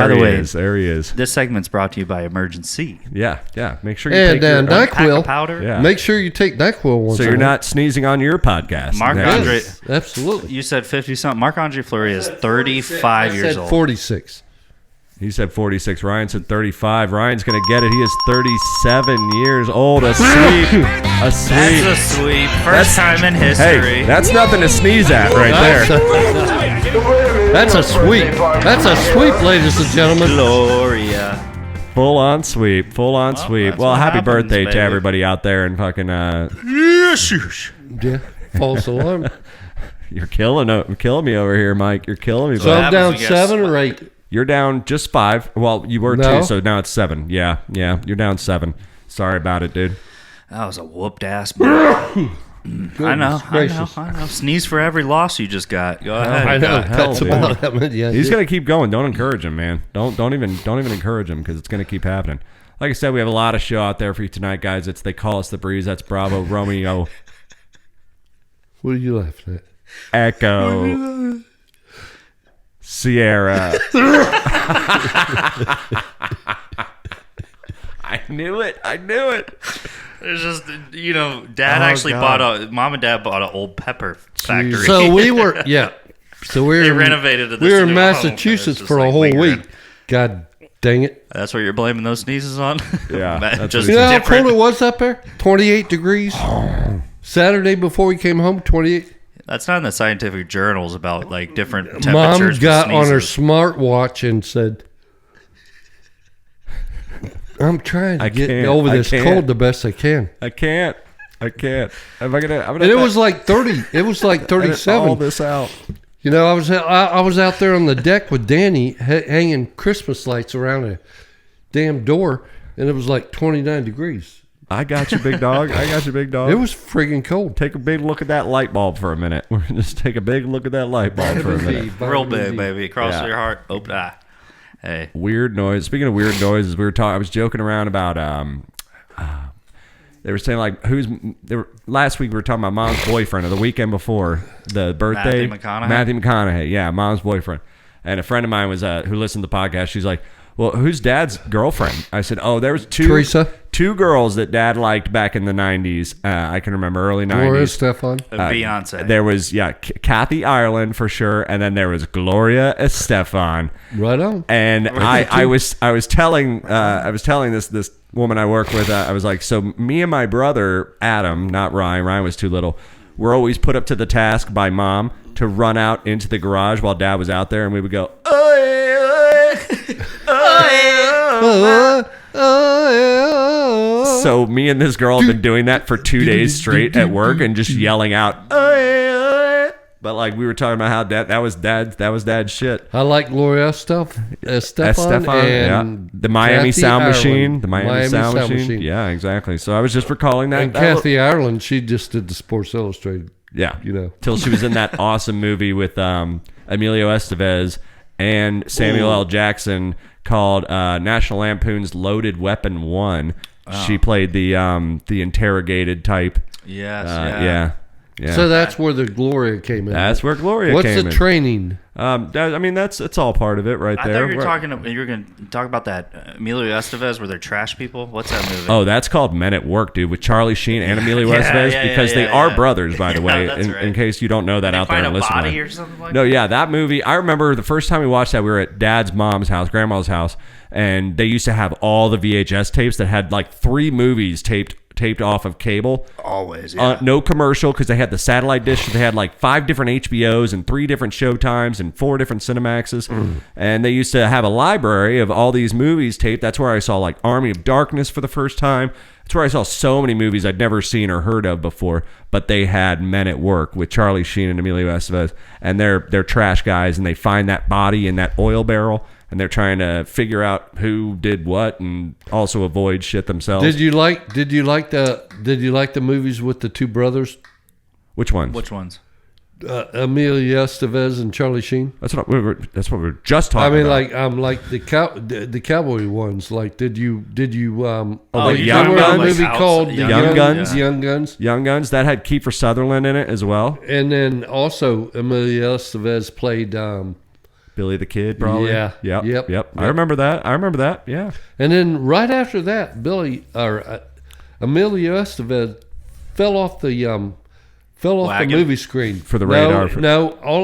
A: the way,
B: There he is.
A: this segment's brought to you by Emergency.
B: Yeah. Make sure you
C: And
B: take your...
A: Pack of
C: NyQuil.
A: powder.
B: Yeah.
C: Make sure you take NyQuil once.
B: So you're not sneezing on your podcast.
A: Marc-Andre-
C: Yes, absolutely.
A: You said 50-something. Marc-Andre Fleury is 35
C: I
A: years
C: said
A: old.
C: 46.
B: He said 46. Ryan said 35. Ryan's going to get it. He is 37 years old. A sweep. A
A: That's
B: sweep.
A: a sweep. First time in history.
B: Hey, that's nothing to sneeze at right there.
C: That's a sweep. That's a sweep, ladies and gentlemen.
A: Gloria.
B: Full on sweep. Full on sweep.
A: that's
B: Well,
A: what
B: happy
A: happens,
B: birthday to
A: baby.
B: everybody out there and fucking
C: Yeah, false alarm.
B: you're killing me over here, Mike. You're killing me.
C: So
B: bud.
C: I'm down
A: happens, we get
C: 7 or
A: swept.
C: 8.
B: You're down just 5. Well, you were
C: No.
B: 2, so now it's 7. Yeah. You're down 7. Sorry about it, dude.
A: That was a whooped ass. I know.
C: gracious.
A: Sneeze for every loss you just got. Go ahead.
C: I know.
B: hell,
C: That's
B: dude.
C: about it. Yeah,
B: He's gonna keep going. Don't encourage him, man. Don't even encourage him because it's gonna keep happening. Like I said, we have a lot of show out there for you tonight, guys. They call us the Breeze. That's Bravo, Romeo,
C: What are you laughing at?
B: Echo, Sierra. I knew it.
A: It's just, Dad actually Mom and Dad bought an old pepper factory.
C: So we were, yeah. So we were
A: They renovated this
C: We were in
A: new home, and
C: Massachusetts
A: it's just
C: for a
A: like
C: whole
A: lingering.
C: week. God dang it.
A: That's what you're blaming those sneezes on?
B: Yeah, that's
A: Just
B: what
C: You know how
A: different.
C: cold it was up there? 28 degrees. Saturday before we came home, 28.
A: That's not in the scientific journals about like different
C: Mom
A: temperatures. for
C: got on her
A: sneezes.
C: smartwatch and said, I'm trying to get
B: can't.
C: over
B: I
C: this
B: can't.
C: cold the best I can.
B: I can't. Am I gonna?
C: And it was like 30. It was like
B: all
C: 37.
B: this out.
C: You know, I was out there on the deck with Danny hanging Christmas lights around a damn door, and it was like 29 degrees.
B: I got you, big dog.
C: It was friggin' cold.
B: Take a big look at that light bulb for a minute. We're gonna just take a big look at that light bulb for a minute.
A: Real big, baby. Across
B: Yeah.
A: your heart. Open eye. Hey.
B: Weird noise. Speaking of weird noises, I was joking around about they were saying like last week we were talking about Mom's boyfriend, or the weekend before the birthday.
A: Matthew
B: McConaughey. Yeah, Mom's boyfriend. And a friend of mine was who listened to the podcast. She's like, "Well, who's Dad's girlfriend?" I said, "Oh, there was
C: Teresa?
B: two girls that Dad liked back in the '90s. I can remember early
C: Gloria
B: '90s.
C: Stefan.
A: Beyonce.
B: There was Kathy Ireland for sure, and then there was Gloria Estefan.
C: Right on.
B: And I was telling this woman I work with, I was like, so me and my brother Adam, not Ryan was too little, were always put up to the task by Mom to run out into the garage while Dad was out there, and we would go, so me and this girl have been doing that for 2 days straight at work and just yelling out, but like we were talking about how that was Dad's shit.
C: I like Gloria Stefan
B: Estefan,
C: and
B: the Miami
C: Kathy
B: Sound
C: Ireland.
B: Machine. The Miami Sound Machine. Yeah, exactly. So I was just recalling that.
C: And Kathy Ireland, she just did the Sports Illustrated.
B: Yeah.
C: You know.
B: Till she was in that awesome movie with Emilio Esteves and Samuel L. Jackson called National Lampoon's Loaded Weapon 1. She played the interrogated type.
A: Yes.
B: Yeah.
C: So that's where the Gloria came in.
B: That's where Gloria
C: What's
B: came
C: the
B: in.
C: training?
B: It's all part of it right
A: I
B: there.
A: thought you were going to talk about that Emilio Estevez where they're trash people. What's that movie?
B: Oh, that's called Men at Work, dude, with Charlie Sheen and Emilio Estevez, because they are brothers, by the way,
A: that's right.
B: in case you don't know that
A: They
B: out there
A: find
B: and
A: a
B: listening.
A: body or something like
B: No,
A: that?
B: yeah, that movie. I remember the first time we watched that, we were at Dad's mom's house, Grandma's house, and they used to have all the VHS tapes that had like 3 movies taped taped off of cable.
A: Always, yeah.
B: No commercial, because they had the satellite dish. They had like 5 different HBOs and 3 different Showtimes and 4 different Cinemaxes. And they used to have a library of all these movies taped. That's where I saw like Army of Darkness for the first time. That's where I saw so many movies I'd never seen or heard of before. But they had Men at Work with Charlie Sheen and Emilio Estevez, and they're trash guys, and they find that body in that oil barrel, and they're trying to figure out who did what, and also avoid shit themselves.
C: Did you like the movies with the 2 brothers?
B: Which ones?
A: Which ones?
C: Emilio Estevez and Charlie Sheen.
B: That's what we were just talking about.
C: Like the cowboy ones. Like, did you
B: the
C: Young
B: Young
C: Guns?
B: Guns?
C: Movie called The
B: Young Guns?
C: Young Guns.
B: Young Guns, that had Kiefer Sutherland in it as well.
C: And then also Emilio Estevez played
B: Billy the Kid, probably.
C: Yeah.
B: Yep. I remember that. Yeah.
C: And then right after that, Emilio Estevez fell off the movie screen
B: For the radar.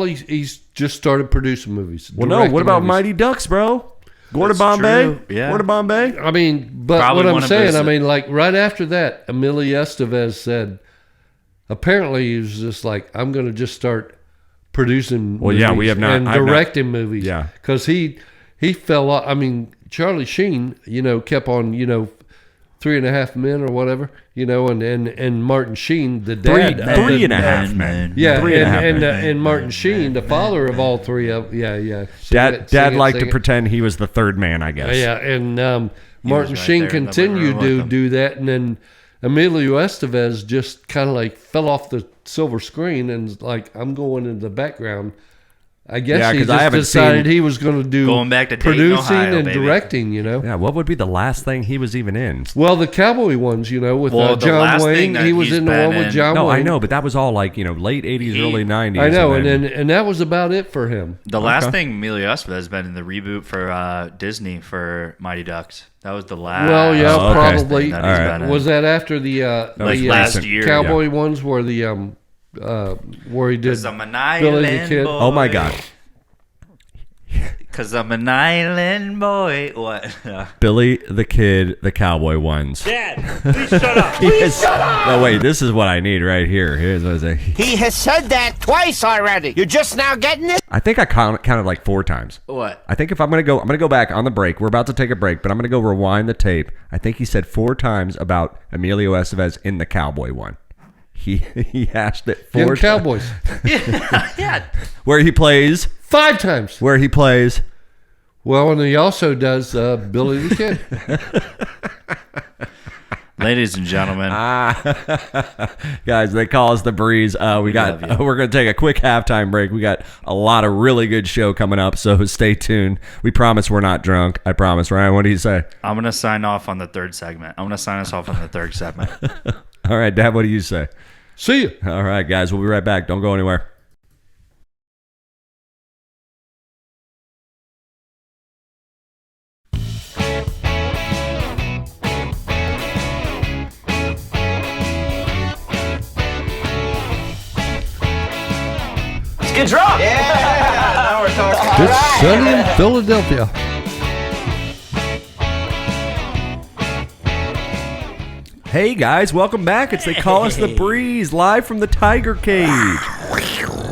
C: He's just started producing movies.
B: Well, no. What about
C: movies.
B: Mighty Ducks, bro? Gordon
A: That's
B: Bombay.
A: true, yeah.
B: Gordon Bombay.
C: I mean, but
A: Probably
C: what
A: one
C: I'm
A: of
C: saying,
A: his-
C: like right after that, Emilio Estevez said, apparently he was just like, I'm going to just start producing
B: Well,
C: movies
B: yeah, we have not-
C: and
B: I've not-
C: directing movies.
B: Yeah.
C: Because he fell off. I mean, Charlie Sheen, kept on, 3.5 Men or whatever, and Martin Sheen, the dad.
B: Three and a half men.
C: Yeah,
B: 3.5 Men.
C: and Martin Sheen, the father of all 3 of, yeah.
B: Dad liked to pretend he was the third man, I guess.
C: Yeah, and Martin
A: right
C: Sheen
A: there in the living
C: continued
A: room
C: to
A: with them.
C: do that, and then Emilio Estevez just kind of like fell off the silver screen and was like, I'm going into the background. I guess
B: Yeah,
C: he
B: 'cause I
C: just
B: haven't
C: decided
B: seen-
C: he was going to do
A: Going back to Dayton,
C: producing
A: Ohio,
C: and
A: baby.
C: directing,
B: Yeah, what would be the last thing he was even in?
C: Well, the cowboy ones, with
A: Well, the
C: John
A: last
C: Wayne.
A: thing that
C: He was
A: he's
C: in the
A: been
C: one with
A: in-
C: John
B: No,
C: Wayne.
B: I know, but that was all like, late 80s, early 90s.
C: I know,
B: then-
C: and that was about it for him.
A: The last thing Emilio Estevez has been in the reboot for Disney for Mighty Ducks. That was the last.
C: Well, yeah,
B: Oh, okay.
C: probably.
A: thing that he's
B: All right.
A: been in.
C: Was that after the
A: like
C: the
A: last year?
C: cowboy ones where the where he did
A: 'Cause I'm an
C: Billy the
A: island
C: Kid?
A: boy.
B: Oh, my God.
A: Because I'm an island boy. What?
B: Billy the Kid, the cowboy ones.
E: Dad, please shut up.
B: Please shut up! No, wait, this is what I need right here. Here's what I say.
F: He has said that twice already. You're just now getting it?
B: I think I counted like 4 times.
A: What?
B: I think if I'm gonna go back on the break. We're about to take a break, but I'm gonna go rewind the tape. I think he said 4 times about Emilio Estevez in the cowboy one. He hashed it 4
C: Young
B: times.
C: Cowboys.
A: Yeah.
B: Where he plays.
C: 5 times.
B: Where he plays.
C: Well, and he also does Billy the Kid.
A: Ladies and gentlemen,
B: Guys, they call us the Breeze. We're gonna take a quick halftime break. We got a lot of really good show coming up, so stay tuned. We promise we're not drunk. I promise. Ryan, what do you say?
A: I'm going to sign off on the third segment. I'm going to sign us off on the third segment.
B: All right, Dad, what do you say?
C: See you.
B: All right, guys, we'll be right back. Don't go anywhere.
F: Get drunk. Yeah. Now we're talking.
C: It's sunny in Philadelphia.
B: Hey guys, welcome back. They call us the Breeze, live from the Tiger Cage.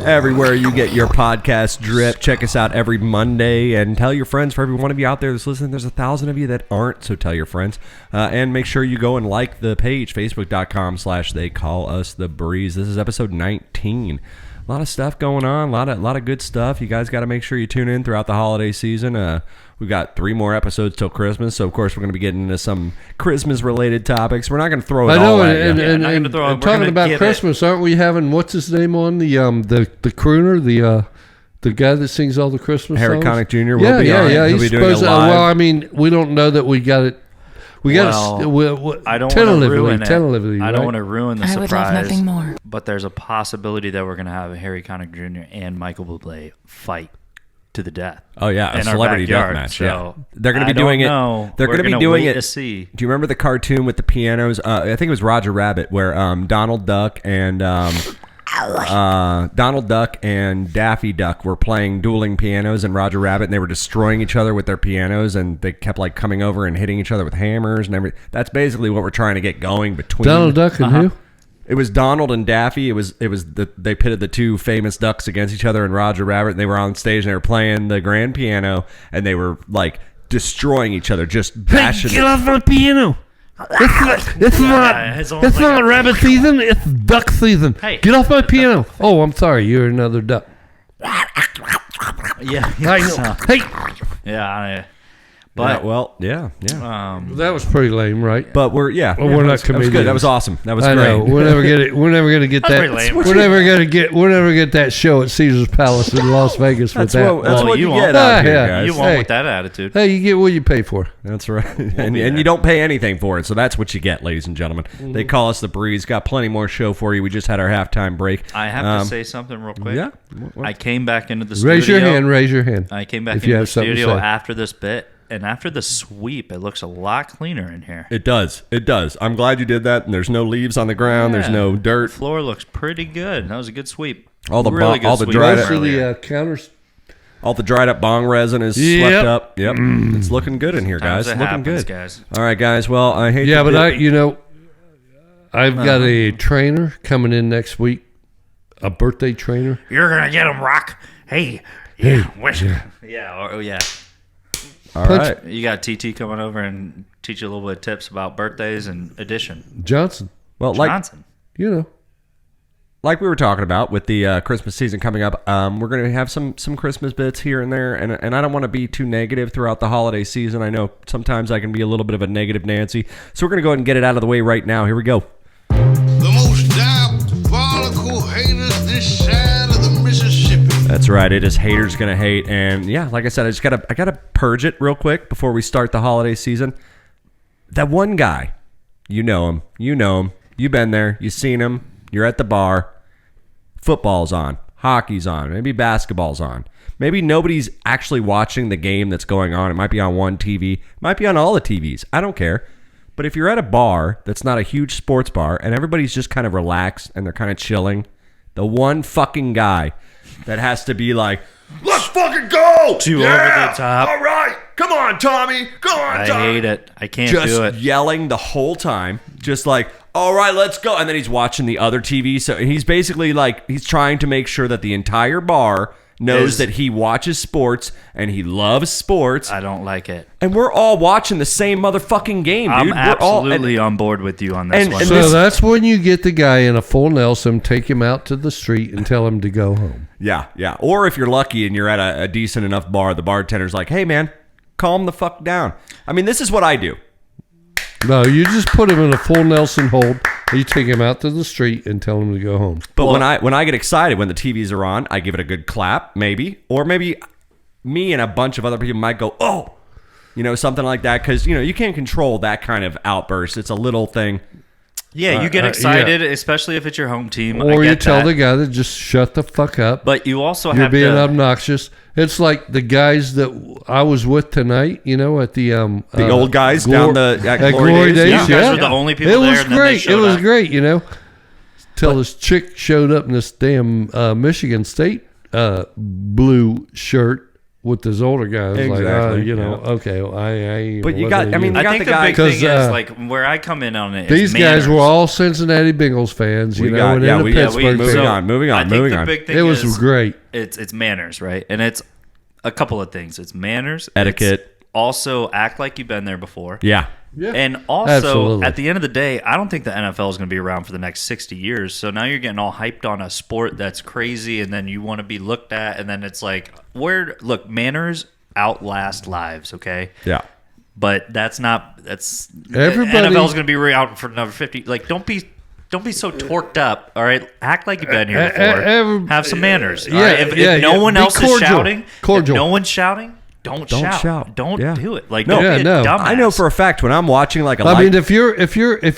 B: Everywhere you get your podcast drip, check us out every Monday, and tell your friends. For every one of you out there that's listening, there's 1,000 of you that aren't, so tell your friends. And make sure you go and like the page, facebook.com/They Call Us The Breeze. This is episode 19. A lot of stuff going on, a lot of good stuff. You guys got to make sure you tune in throughout the holiday season. We've got 3 more episodes till Christmas, so of course we're going to be getting into some Christmas-related topics. We're not going to throw it all at you.
C: and
A: not gonna throw it. We're
C: talking
A: gonna
C: about
A: give
C: Christmas, aren't we having what's his name on the crooner, the guy that sings all the Christmas
B: Harry
C: songs?
B: Connick Jr. will
C: Yeah,
B: be
C: yeah,
B: on.
C: yeah.
B: He'll
C: He's
B: be doing it
C: supposed.
B: live.
C: Well, I mean, we don't know that we got it. We got
A: Well, I don't want to
C: tentatively,
A: ruin it.
C: tentatively.
A: I don't
C: right?
A: want to ruin the
G: I would love
A: surprise.
G: nothing more.
A: But there's a possibility that we're going to have Harry Connick Jr. and Michael Bublé fight to the death.
B: Oh yeah, a
A: in our
B: celebrity
A: backyard,
B: death match.
A: so
B: Yeah, they're going to
A: I
B: be doing
A: don't
B: it.
A: know.
B: They're
A: We're
B: going to be
A: gonna
B: doing
A: wait
B: it.
A: to see.
B: Do you remember the cartoon with the pianos? I think it was Roger Rabbit, where Donald Duck and Donald Duck and Daffy Duck were playing dueling pianos in Roger Rabbit, and they were destroying each other with their pianos, and they kept like coming over and hitting each other with hammers and everything. That's basically what we're trying to get going between
C: Donald Duck and who?
B: It was Donald and Daffy. They pitted the two famous ducks against each other in Roger Rabbit, and they were on stage and they were playing the grand piano, and they were like destroying each other, just bashing.
C: Hey, get off my piano! It's not rabbit season. It's duck season.
A: Hey.
C: Get off my piano! Oh, I'm sorry. You're another duck.
A: Yeah.
C: I know. Hey,
A: Yeah.
B: But
A: But
C: that was pretty lame, right?
B: but we're
C: Well, we're not
B: that was
C: comedians.
B: good. That was awesome. That was
C: I
B: great.
C: know. We're never gonna get it. We're never gonna get that.
A: pretty lame.
C: We're never get that show at Caesar's Palace in Las Vegas with
B: That's
C: that.
B: what, that's
A: Well,
B: what
A: you
B: you
A: won't.
B: get out here,
C: Yeah.
B: guys.
A: You won't
C: Hey.
A: with that attitude.
C: Hey, you get what you pay for.
B: That's right. And you don't pay anything for it. So that's what you get, ladies and gentlemen. They call us the Breeze. Got plenty more show for you. We just had our halftime break.
A: I have to say something real quick.
B: Yeah.
A: I came back into the studio.
C: Raise your hand. Raise your hand.
A: I came back
C: if you
A: into the
C: have something to
A: studio
C: say.
A: after this bit, and after the sweep, it looks a lot cleaner in here.
B: It does. It does. I'm glad you did that. And there's no leaves on the ground. There's
A: Yeah.
B: no
A: The
B: dirt.
A: floor looks pretty good. That was a good sweep.
B: All the
A: really
B: all the
A: sweep
B: dried
C: Most
B: up-
C: of
A: earlier.
C: the counters.
B: All the dried up bong resin is
C: Yep.
B: swept up. Yep. It's looking good in here, guys.
A: Times it
B: Looking
A: happens,
B: good.
A: guys.
B: All right, guys. Well, I hate
C: Yeah,
B: to
C: but
B: do-
C: I've got a trainer coming in next week. A birthday trainer.
A: You're gonna get him, Rock. Hey,
C: Hey,
A: yeah, oh yeah.
B: All right.
A: You got TT coming over and teach you a little bit of tips about birthdays and addition.
C: Johnson.
B: Well,
A: Johnson.
C: You know.
B: like we were talking about with the Christmas season coming up, we're going to have some Christmas bits here and there, and I don't want to be too negative throughout the holiday season. I know sometimes I can be a little bit of a negative Nancy, so we're going to go ahead and get it out of the way right now. Here we go.
E: The most diabolical haters this side of the Mississippi.
B: That's right. It is haters gonna hate, and yeah, like I said, I gotta purge it real quick before we start the holiday season. That one guy, you know him, you've been there, you've seen him, you're at the bar. Football's on, hockey's on, maybe basketball's on. Maybe nobody's actually watching the game that's going on. It might be on one TV, it might be on all the TVs. I don't care. But if you're at a bar that's not a huge sports bar and everybody's just kind of relaxed and they're kind of chilling, the one fucking guy that has to be like, let's fucking go!
A: Too over the top.
B: All right! Come on, Tommy! Come on,
A: I
B: Tommy!
A: hate it. I can't
B: Just
A: do it.
B: yelling the whole time. Just like, all right, let's go. And then he's watching the other TV. So he's basically like, he's trying to make sure that the entire bar knows that he watches sports and he loves sports.
A: I don't like it.
B: And we're all watching the same motherfucking game, dude.
A: I'm
B: We're all,
A: absolutely on board with you on this
B: and-
A: one.
B: and
C: So
B: this-
C: that's when you get the guy in a full Nelson, take him out to the street, and tell him to go home.
B: Yeah. Or if you're lucky and you're at a decent enough bar, the bartender's like, hey, man, calm the fuck down. I mean, this is what I do.
C: No, you just put him in a full Nelson hold. You take him out to the street and tell him to go home.
B: But when I get excited when the TVs are on, I give it a good clap, maybe. Or maybe me and a bunch of other people might go, oh, something like that. Because, you can't control that kind of outburst. It's a little thing.
A: Yeah, you get excited, especially if it's your home team.
C: Or
A: I
C: you
A: get
C: tell
A: that.
C: the guy to just shut the fuck up.
A: But you also
C: You're
A: have
C: being
A: to.
C: obnoxious. It's like the guys that I was with tonight, at the
B: old guys down at Glory Days.
C: Yeah.
A: You guys were the only people
C: It
A: there,
C: was
A: and then they
C: great. It
A: showed
C: was
A: up.
C: great, Till this chick showed up in this damn Michigan State blue shirt with this older guy. I was
B: Exactly,
C: okay. I ain't.
B: But you
C: what
B: got-
C: they
B: I mean,
C: use.
B: you got
A: I think
B: the
A: the
B: guy-
A: big thing
C: 'cause,
A: is like where I come in on it.
C: these
A: is
C: guys
A: manners.
C: were all Cincinnati Bengals fans,
B: We
C: and
B: got-
C: in
B: yeah,
C: the
B: we-
C: Pittsburgh
B: moving
C: fans.
B: on, moving
A: I
B: on,
A: think
B: moving
A: the
B: on.
A: big thing
C: It was
A: is
C: great.
A: It's manners, right? And it's a couple of things. It's manners,
B: Etiquette.
A: It's also act like you've been there before.
B: Yeah.
C: Yeah.
A: And also,
C: Absolutely.
A: at the end of the day, I don't think the NFL is going to be around for the next 60 years. So now you're getting all hyped on a sport that's crazy, and then you want to be looked at, and then it's like, look, manners outlast lives, okay?
B: Yeah.
A: But that's
C: Everybody-
A: NFL's going to be around for another 50. Like, don't be so torqued up, all right? Act like you've been here before. Have some manners. All right? If no one
C: Be
A: else
C: cordial.
A: is shouting,
C: Cordial.
A: if no one's shouting, don't shout. Don't
B: Yeah.
A: do it. Like,
B: No.
A: don't
C: Yeah,
A: be a
C: no.
A: dumbass.
B: I know for a fact when I'm watching like a
C: I
B: live-
C: mean, if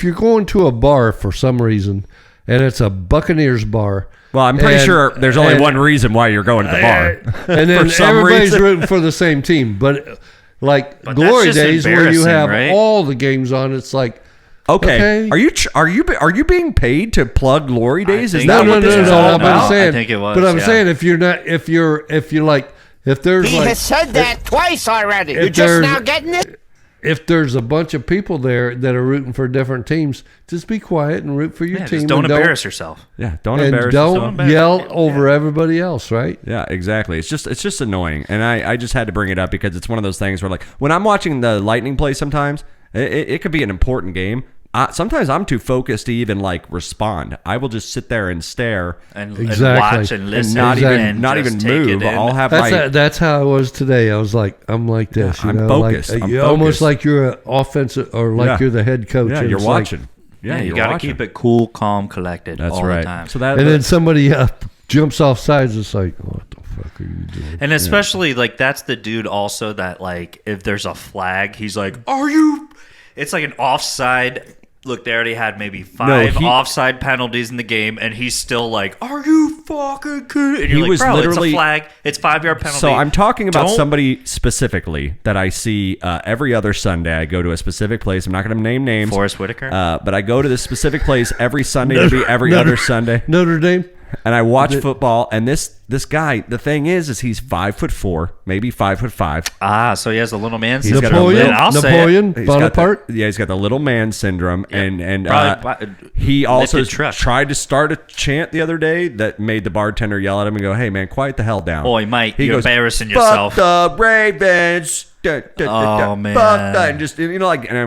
C: you're going to a bar for some reason, and it's a Buccaneers bar.
B: well, I'm pretty
C: and-
B: sure there's only
C: and-
B: one reason why you're going to the bar.
C: and then
B: For some
C: everybody's
B: reason.
C: rooting for the same team. But like
A: But that's
C: Glory
A: just
C: Days, where you
A: embarrassing,
C: have
A: right?
C: all the games on, it's like
B: Okay. Are you being paid to plug Glory Days? Is that
C: No.
B: what this is all about?
C: I'm saying,
A: I think it was.
C: But I'm saying if you're like, if there's
F: He
C: like,
F: has said that twice already. You're
C: if
F: just
C: there's-
F: now getting it?
C: if there's a bunch of people there that are rooting for different teams, just be quiet and root for your
A: Yeah,
C: team.
A: just don't
C: and
A: embarrass yourself.
B: Yeah, don't
C: and
B: embarrass
C: don't
B: yourself.
C: yell over everybody else, right?
B: Yeah, exactly. It's just annoying, and I just had to bring it up because it's one of those things where, like, when I'm watching the Lightning play, sometimes it could be an important game. Sometimes I'm too focused to even like respond. I will just sit there and stare
A: And
C: Exactly.
A: watch and listen.
B: and not
A: just
B: even
A: take it
B: move.
A: in.
B: I'll have
C: That's how I was today. I'm like this.
B: Yeah,
C: you
B: I'm
C: know,
B: focused.
C: Like,
B: I'm
C: you almost
B: focused.
C: like you're an offensive or like
B: Yeah.
C: you're the head coach.
B: Yeah,
C: and
B: you're
C: it's like-
B: watching.
A: Yeah, you
B: you're
A: got to
B: watching.
A: keep it cool, calm, collected
B: That's
A: all
B: right.
A: the time.
B: So that
C: and then somebody jumps off sides. It's like, what the fuck are you doing?
A: And especially like that's the dude also that like if there's a flag, he's like, "Are you?" It's like an offside. Look, they already had maybe 5 offside penalties in the game, and he's still like, "Are you fucking kidding?" And you're
B: He
A: like,
B: was
A: "Bro,
B: literally-
A: it's a flag. It's 5-yard penalty."
B: So I'm talking about
A: Don't-
B: somebody specifically that I see every other Sunday. I go to a specific place. I'm not going to name names.
A: Forrest Whitaker.
B: But I go to this specific place every Sunday to be every other Sunday.
C: Notre Dame.
B: And I watch football, and this guy, the thing is he's 5'4", maybe 5'5".
A: So he has a little man
B: He's got
A: syndrome.
B: a
C: Napoleon.
A: Then I'll say it.
C: Napoleon
B: He's got
C: Bonaparte.
B: he's got the little man syndrome, and
A: Probably
B: he also
A: lifted truck.
B: tried to start a chant the other day that made the bartender yell at him and go, "Hey man, quiet the hell down."
A: Boy, Mike,
B: He
A: you're
B: goes,
A: embarrassing yourself.
B: Fuck the Ravens.
A: Oh, man.
B: Fuck that. And just and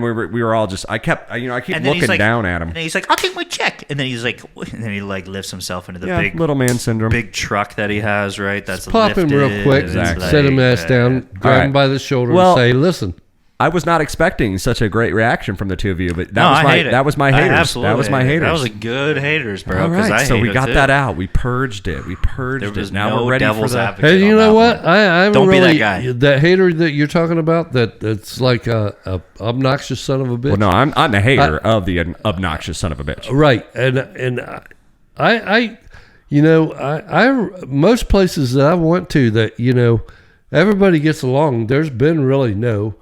B: we were all just. I keep
A: And then
B: looking
A: he's like,
B: down at him.
A: And then he's like, "I'll take my check." And then he's like, and then he like lifts himself into the
B: Yeah,
A: big
B: little man syndrome.
A: big truck that he has, right? That's
C: Pop him real
A: lifted,
C: quick.
A: and it's
C: Set him
A: like,
C: ass down. Grab
B: right.
C: him by the shoulder
B: Well,
C: and say, "Listen."
B: I was not expecting such a great reaction from the two of you, but
A: No, I hate it.
B: that was my
A: I
B: haters.
A: absolutely
B: That was my
A: hate it.
B: haters.
A: That was a good haters, bro.
B: All
A: 'cause
B: right,
A: I
B: so
A: hate
B: we
A: it
B: got
A: too.
B: that out. We purged it.
A: There was
B: Now
A: no
B: we're ready
A: devil's
B: for the.
A: advocate.
C: Hey, you
A: on
C: know
A: that
C: what?
A: one.
C: I'm
A: Don't be
C: really,
A: that guy.
C: That hater that you're talking about, that's like a obnoxious son of a bitch.
B: Well, no, I'm the hater of the obnoxious son of a bitch.
C: Right, and I most places that I went to that everybody gets along. There's been really no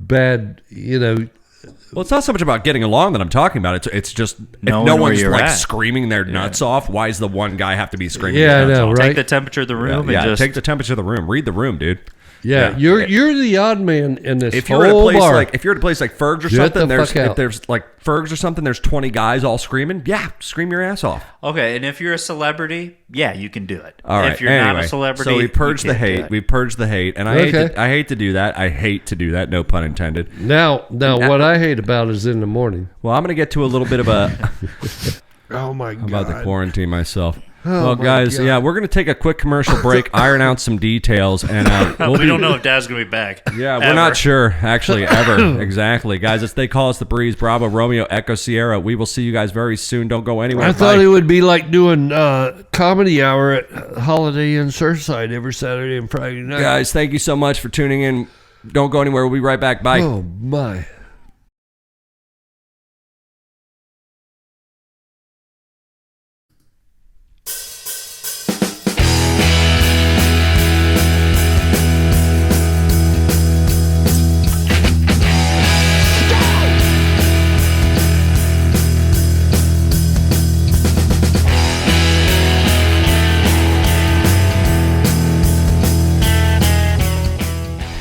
C: bad
B: Well, it's not so much about getting along that I'm talking about. It's just if
A: Knowing
B: no
A: where
B: one's
A: you're
B: like
A: at.
B: screaming their nuts off. Why does the one guy have to be screaming?
C: Yeah, I
B: his nuts
C: know,
B: off?
C: right?
A: Take the temperature of the room
B: Yeah,
A: and just
B: take the temperature of the room. Read the room, dude.
C: Yeah,
B: Yeah.
C: you're the odd man in this
B: If you're at a
C: whole
B: place
C: bar.
B: like Ferg's or
C: Get
B: something,
C: the fuck out.
B: if there's like Ferg's or something, there's 20 guys all screaming. Yeah, scream your ass off.
A: okay. And if you're a celebrity, yeah, you can do it.
B: All right.
A: If you're
B: anyway,
A: not a celebrity,
B: so we
A: you
B: purged the
A: can't do
B: hate.
A: it.
B: We purged the hate, and I hate to do that. I hate to do that. No pun intended.
C: now, what I hate about is in the morning.
B: Well, I'm going to get to a little bit of a.
C: Oh my
B: I'm about to quarantine myself.
C: Oh,
B: well,
C: my
B: guys,
C: God.
B: yeah, we're going to take a quick commercial break, iron out some details, and
A: we don't know if Dad's gonna be back.
B: Yeah, we're
A: Ever.
B: not sure, actually, ever. Exactly. Guys, it's They Call Us the Breeze, Bravo, Romeo, Echo, Sierra. We will see you guys very soon. Don't go anywhere.
C: I thought
B: Bye.
C: it would be like doing comedy hour at Holiday Inn Surfside every Saturday and Friday night.
B: Guys, thank you so much for tuning in. Don't go anywhere. We'll be right back. Bye.
C: Oh my.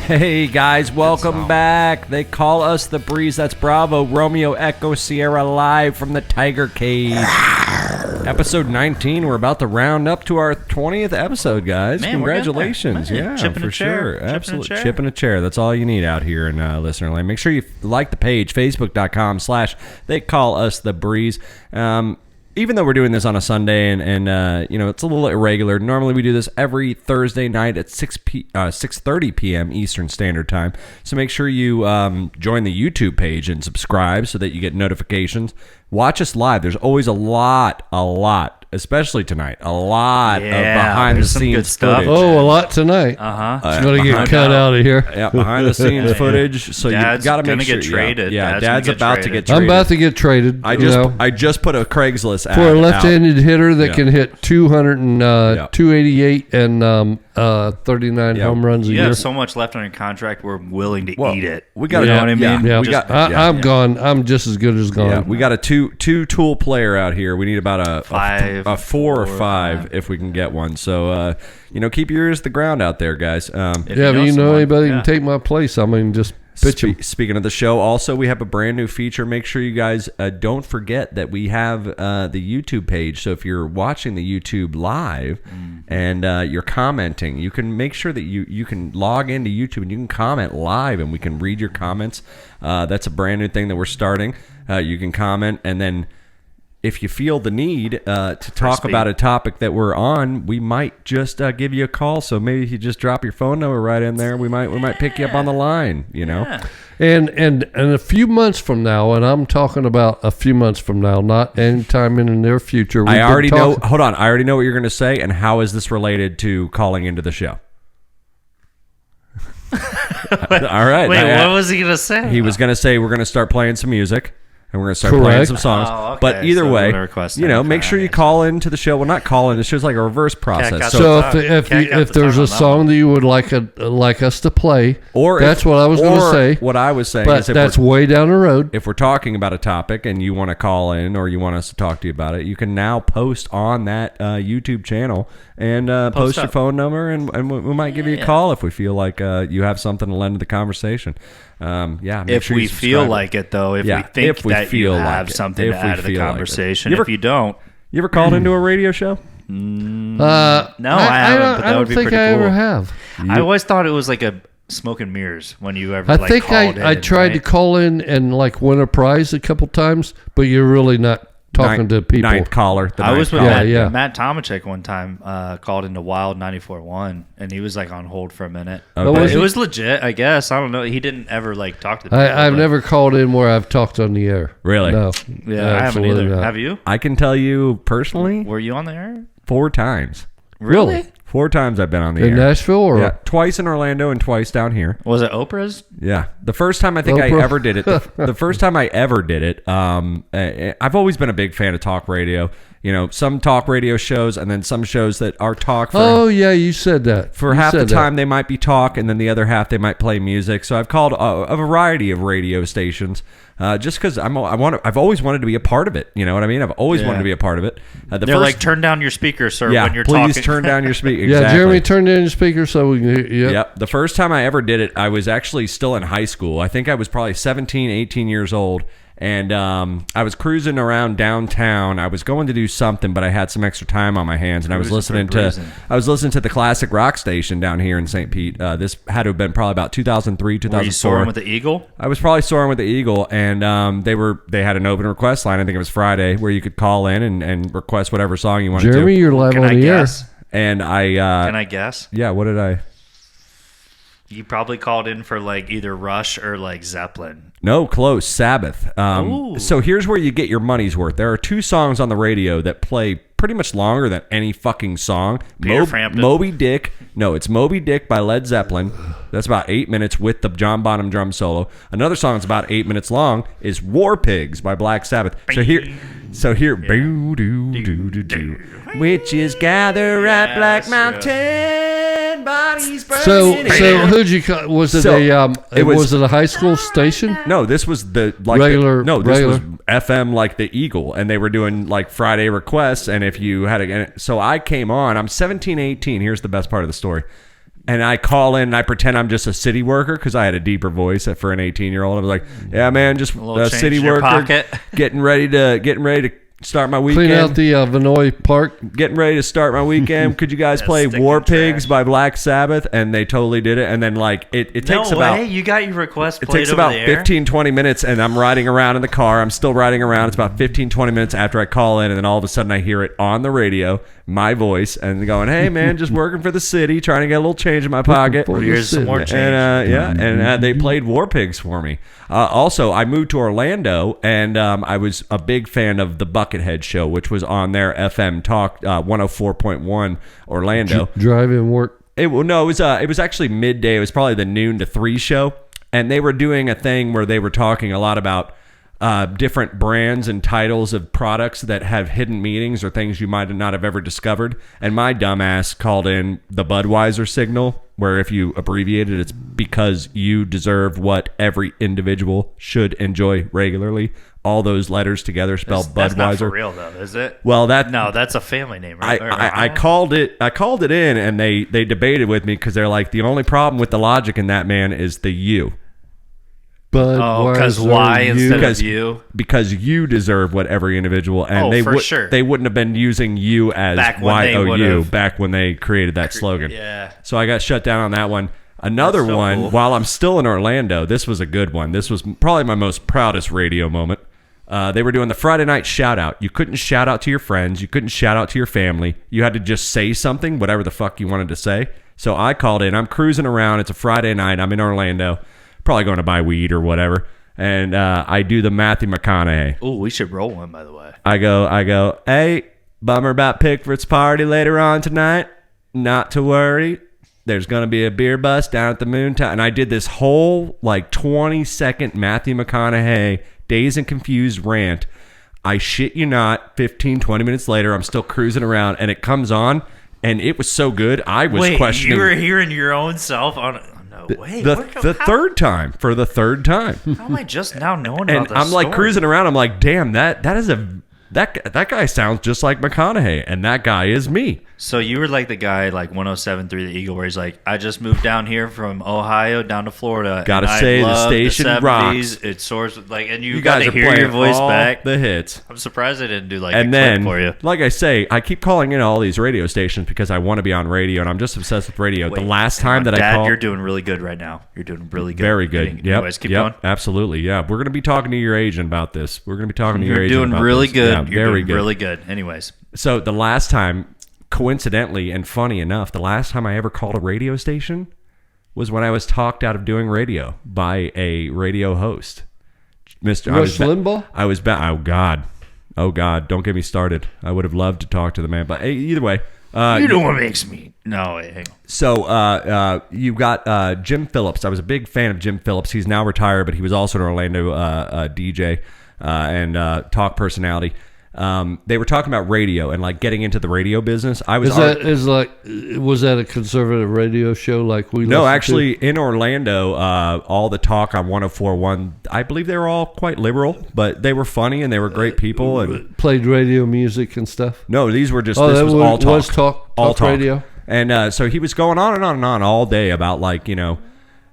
B: Hey, guys, welcome back. They Call Us the Breeze. That's Bravo, Romeo, Echo, Sierra, live from the Tiger Cave. Episode 19. We're about to round up to our 20th episode, guys.
A: Man, we're getting there.
B: Congratulations.
A: Man,
B: Yeah,
A: chipping
B: for
A: a chair.
B: sure.
A: Chipping a
B: Absolutely.
A: chair.
B: Chipping a chair. That's all you need out here in listener land. Make sure you like the page, facebook.com/They Call Us the Breeze. Even though we're doing this on a Sunday and it's a little irregular. Normally we do this every Thursday night at 6:30 p.m. Eastern Standard Time. So make sure you join the YouTube page and subscribe so that you get notifications. Watch us live. There's always a lot, especially tonight, a lot of behind the
A: there's some good
B: scenes
A: stuff.
B: footage.
C: Oh, a lot tonight.
A: Uh-huh.
C: It's going to get cut out of here.
B: Yeah, behind the scenes footage. So
A: Dad's
B: you got to
A: gonna
B: make sure.
A: get traded.
B: Yeah,
A: Dad's gonna
B: Dad's
A: get
B: about to
A: traded.
B: get traded.
C: I'm about to get traded.
B: I just put a Craigslist ad
C: for a
B: out.
C: left-handed hitter that
B: Yeah.
C: can hit 200 and 288 and 39 home runs a
A: You
C: year.
A: have so much left on your contract. We're willing to eat it.
B: We got
A: you know what I mean?
C: Yeah, I'm gone. I'm just as good as gone.
B: Yeah, we got a two tool player out here. We need about a 4 or 5 if we can get one. So keep your ears to the ground out there, guys.
C: If you know anybody can take my place, I mean, just pitch them.
B: Speaking of the show, also we have a brand new feature. Make sure you guys don't forget that we have the YouTube page. So if you're watching the YouTube live and you're commenting, you can make sure that you can log into YouTube and you can comment live and we can read your comments. That's a brand new thing that we're starting. You can comment, and then if you feel the need to talk about a topic that we're on, we might just give you a call. So maybe if you just drop your phone number right in there, we might pick you up on the line,
C: And a few months from now, and I'm talking about a few months from now, not anytime in the near future.
B: I already know what you're going to say, and how is this related to calling into the show? All right.
A: Wait, what was he going to say?
B: He was going to say we're going to start playing some music. And we're going to start playing some songs.
A: Oh, okay.
B: But either way, make sure you call into the show. Well, not call in. The show's like a reverse process.
C: So if there's a song that you would like us to play, that's what I was going to say.
B: What I was saying
C: but
B: is
C: that's way down the road.
B: If we're talking about a topic and you want to call in or you want us to talk to you about it, you can now post on that YouTube channel and post your phone number, and we might give you a call if we feel like you have something to lend to the conversation.
A: If we feel like it, though, if we think that you have something to add to the conversation. If you don't,
B: you ever called into a radio show?
A: No, I haven't. But that would be pretty cool.
C: I ever have.
A: I always thought it was like a smoke and mirrors when you ever.
C: I think I tried to call in and win a prize a couple times, but you're really not talking to people.
B: Ninth caller.
A: I was with Matt Tomachek one time, called into Wild 94.1, and he was on hold for a minute.
B: Okay.
A: It was legit, I guess. I don't know. He didn't ever talk to people.
C: I've never called in where I've talked on the air.
B: Really?
C: No.
A: Yeah, I haven't either.
C: Not.
A: Have you?
B: I can tell you personally.
A: Were you on the air?
B: 4 times.
C: Really?
B: 4 times I've been on the air.
C: In Nashville? Or?
B: Twice in Orlando and twice down here.
A: Was it Oprah's?
B: Yeah. The first time I think I ever did it, the first time I ever did it, I've always been a big fan of talk radio. Some talk radio shows and then some shows that are talk.
C: You said that.
B: For half the time they might be talk and then the other half they might play music. So I've called a variety of radio stations just because I've always wanted to be a part of it. You know what I mean? I've always wanted to be a part of it.
A: They're turn down your speaker, sir, when you're
B: please
A: talking.
B: turn down your speaker.
C: Exactly. Yeah, Jeremy, turn down your speaker so we can hear you.
B: Yep. The first time I ever did it, I was actually still in high school. I think I was probably 17, 18 years old. And I was cruising around downtown. I was going to do something, but I had some extra time on my hands, and I was listening to the classic rock station down here in St. Pete. This had to have been probably about 2003, 2004.
A: Were you soaring with the Eagle?
B: I was probably soaring with the Eagle, and they had an open request line. I think it was Friday, where you could call in and request whatever song you wanted.
C: Jeremy, you're live on the air.
B: And
A: can I guess?
B: Yeah. What did I?
A: You probably called in for either Rush or Zeppelin.
B: No, close. Sabbath. So here's where you get your money's worth. There are 2 songs on the radio that play pretty much longer than any fucking song. Moby Dick. No, it's Moby Dick by Led Zeppelin. That's about 8 minutes with the John Bonham drum solo. Another song that's about 8 minutes long is War Pigs by Black Sabbath. So here, boo doo doo doo doo. Witches gather at Black Mountain, bodies burning.
C: So who'd you call? Was it was it a high school station?
B: No, this was the
C: regular.
B: This was FM like the Eagle, and they were doing Friday requests. And if you had so I came on. I'm 17, 18. Here's the best part of the story. And I call in and I pretend I'm just a city worker because I had a deeper voice for an 18-year-old. I was like, "Yeah, man, just a city worker, getting ready to start my weekend.
C: Clean out the Vinoy Park.
B: Getting ready to start my weekend. Could you guys play War Pigs by Black Sabbath?" And they totally did it. And then it takes about
A: you got your request played.
B: It takes about 15, 20 minutes, and I'm riding around in the car. I'm still riding around. It's about 15, 20 minutes after I call in, and then all of a sudden I hear it on the radio, my voice, and going, "Hey man, just working for the city, trying to get a little change in my pocket.
A: Here's some more change."
B: And they played War Pigs for me. Also, I moved to Orlando, and I was a big fan of the Buckethead Show, which was on their FM Talk 104.1 Orlando.
C: Drive-in work.
B: It was actually midday. It was probably the noon to 3 show, and they were doing a thing where they were talking a lot about different brands and titles of products that have hidden meanings or things you might not have ever discovered. And my dumbass called in the Budweiser signal, where if you abbreviate it, it's because you deserve what every individual should enjoy regularly. All those letters together spell Budweiser.
A: That's not for real, though, is it?
B: Well,
A: no, that's a family name, right?
B: I called it in, and they debated with me because they're like, the only problem with the logic in that, man, is the you.
C: But
A: because why instead of you?
B: Because you deserve what every individual, and they wouldn't have been using you as YOU back when they created that slogan.
A: Yeah.
B: So I got shut down on that one. Another one, cool. While I'm still in Orlando, this was a good one. This was probably my most proudest radio moment. They were doing the Friday night shout out. You couldn't shout out to your friends. You couldn't shout out to your family. You had to just say something, whatever the fuck you wanted to say. So I called in. I'm cruising around. It's a Friday night. I'm in Orlando. Probably going to buy weed or whatever. And I do the Matthew McConaughey.
A: Oh, we should roll one, by the way.
B: I go, hey, bummer about Pickford's party later on tonight. Not to worry. There's going to be a beer bus down at the Moon Tower. And I did this whole 20-second Matthew McConaughey Dazed and Confused rant. I shit you not, 15, 20 minutes later, I'm still cruising around, and it comes on, and it was so good, I was questioning.
A: You were hearing your own self on... No way.
B: The third time. For the third time.
A: How am I just now knowing about
B: and
A: this
B: I'm
A: story?
B: cruising around, I'm like, damn, that guy sounds just like McConaughey, and that guy is me.
A: So you were like the guy, 107.3 The Eagle, where he's like, I just moved down here from Ohio down to Florida.
B: Gotta say, the station rocks.
A: It soars, and you
B: got
A: to
B: to
A: hear your voice
B: all
A: back.
B: The hits.
A: I'm surprised I didn't do a
B: then,
A: clip for you.
B: Like I say, I keep calling in all these radio stations because I want to be on radio, and I'm just obsessed with radio.
A: Wait,
B: the last time that
A: Dad,
B: I called...
A: you're doing really good right now. You're doing really good.
B: Very good.
A: Anyways, keep going.
B: Absolutely. Yeah, we're going to be talking to your agent about this. We're going to be talking to your agent about this.
A: You're doing really good.
B: Yeah,
A: You're doing really good. Anyways.
B: So the last time, coincidentally and funny enough, the last time I ever called a radio station was when I was talked out of doing radio by a radio host.
C: Rush Limbaugh?
B: I was Oh God, don't get me started. I would have loved to talk to the man, but either way.
A: You know what makes me... No, wait, hang on.
B: So you got Jim Phillips. I was a big fan of Jim Phillips. He's now retired, but he was also an Orlando DJ and talk personality. They were talking about radio and getting into the radio business. Was
C: that a conservative radio show like we?
B: No, actually, in Orlando, all the talk on 104.1, I believe they were all quite liberal, but they were funny and they were great people and
C: played radio music and stuff.
B: No, these were just this was all talk.
C: Was talk radio.
B: And so he was going on and on and on all day about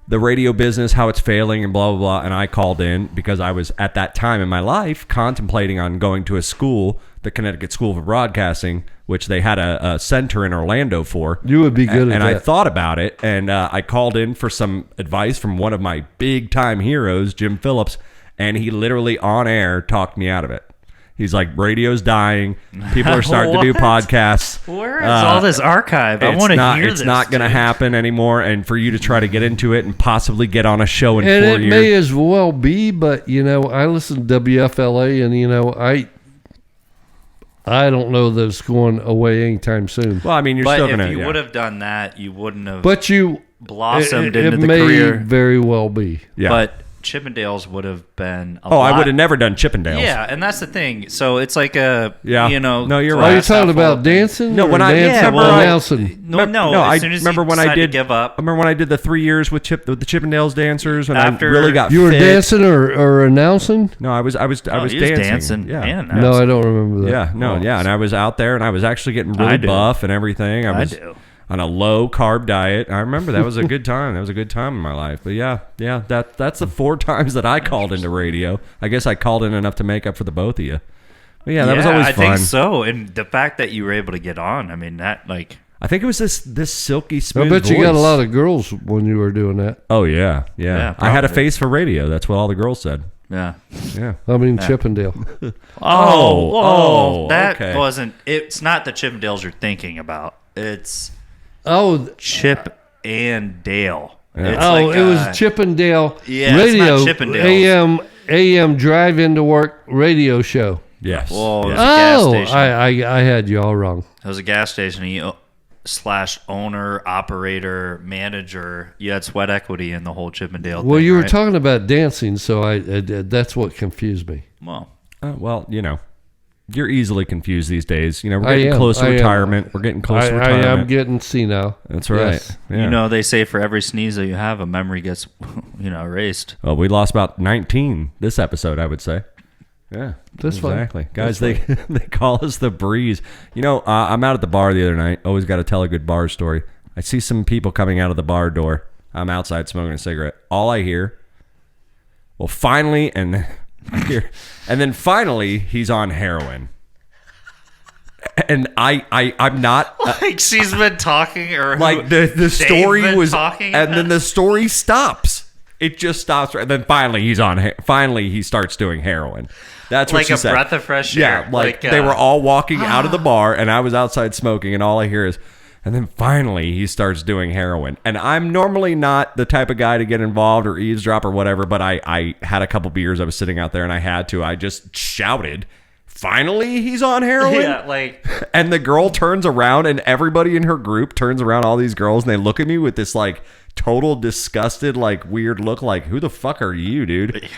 B: the radio business, how it's failing and blah, blah, blah. And I called in because I was at that time in my life contemplating on going to a school, the Connecticut School for Broadcasting, which they had a center in Orlando for.
C: You would be good at that.
B: And I thought about it, and I called in for some advice from one of my big-time heroes, Jim Phillips, and he literally on air talked me out of it. He's like, radio's dying. People are starting to do podcasts.
A: Where is all this archive? I want to hear this.
B: It's not going to happen anymore. And for you to try to get into it and possibly get on a show in 4 years.
C: And it may as well be, but, I listen to WFLA, and, I don't know that it's going away anytime soon.
B: Well, I mean, you're still going to...
A: But if you would have done that, you wouldn't have
B: blossomed
A: into the
C: It
A: career.
C: may very well be.
B: Yeah.
A: But Chippendales would have been
B: I would have never done Chippendales.
A: Yeah, and that's the thing. So it's like a,
B: No, you're right.
C: Are you talking about dancing?
B: No, when I
C: announcing?
A: As soon as
B: remember when I did
A: give up.
B: I remember when I did the 3 years with the Chippendales dancers, and I really got.
C: You were
B: fit.
C: dancing or announcing?
B: No, I was dancing.
A: Yeah.
C: No, I don't remember that.
B: Yeah, and I was out there, and I was actually getting really buff and everything. I was on a low carb diet. I remember that was a good time. That was a good time in my life. But yeah, that's the 4 times that I called into radio. I guess I called in enough to make up for the both of you. But yeah, that was always fun.
A: I think so. And the fact that you were able to get on, I mean, that
B: I think it was this silky smooth
C: I bet you
B: voice.
C: got a lot of girls when you were doing that.
B: Oh yeah. I had a face for radio. That's what all the girls said.
A: Yeah.
C: I mean, Chippendale.
A: That wasn't. It's not the Chippendales you're thinking about. It's Chip and Dale.
C: Yeah. It was Chippendale radio.
A: It's not Chippendales.
C: AM drive into work radio show.
B: Yes.
A: Well, it was a gas station.
C: I had you all wrong.
A: It was a gas station. / owner, operator, manager, you had sweat equity in the whole Chippendale
C: Well,
A: thing,
C: you were
A: right?
C: talking about dancing, so I that's what confused me.
B: Well, you're easily confused these days. We're
C: I
B: getting
C: am.
B: close to
C: I am.
B: retirement. We're getting close to retirement.
C: I am getting senile.
B: That's right.
C: Yes.
B: Yeah.
A: They say for every sneeze that you have, a memory gets, erased.
B: Well, we lost about 19 this episode, I would say. Yeah,
C: That's fine.
B: exactly. Guys, they call us the Breeze. I'm out at the bar the other night. Always got to tell a good bar story. I see some people coming out of the bar door. I'm outside smoking a cigarette. All I hear, well, finally, and then finally, he's on heroin. And I'm not
A: Like she's been talking, or
B: like the story was,
A: talking,
B: and then the story stops. It just stops, and then finally he starts doing heroin. That's what
A: like
B: she
A: a
B: said.
A: breath of fresh air.
B: Yeah, like they were all walking out of the bar, and I was outside smoking, and all I hear is, and then finally he starts doing heroin. And I'm normally not the type of guy to get involved or eavesdrop or whatever, but I had a couple beers. I was sitting out there, and I had to. I just shouted, finally he's on heroin.
A: Yeah, like,
B: and the girl turns around, and everybody in her group turns around, all these girls, and they look at me with this like total disgusted, like weird look, like, who the fuck are you, dude?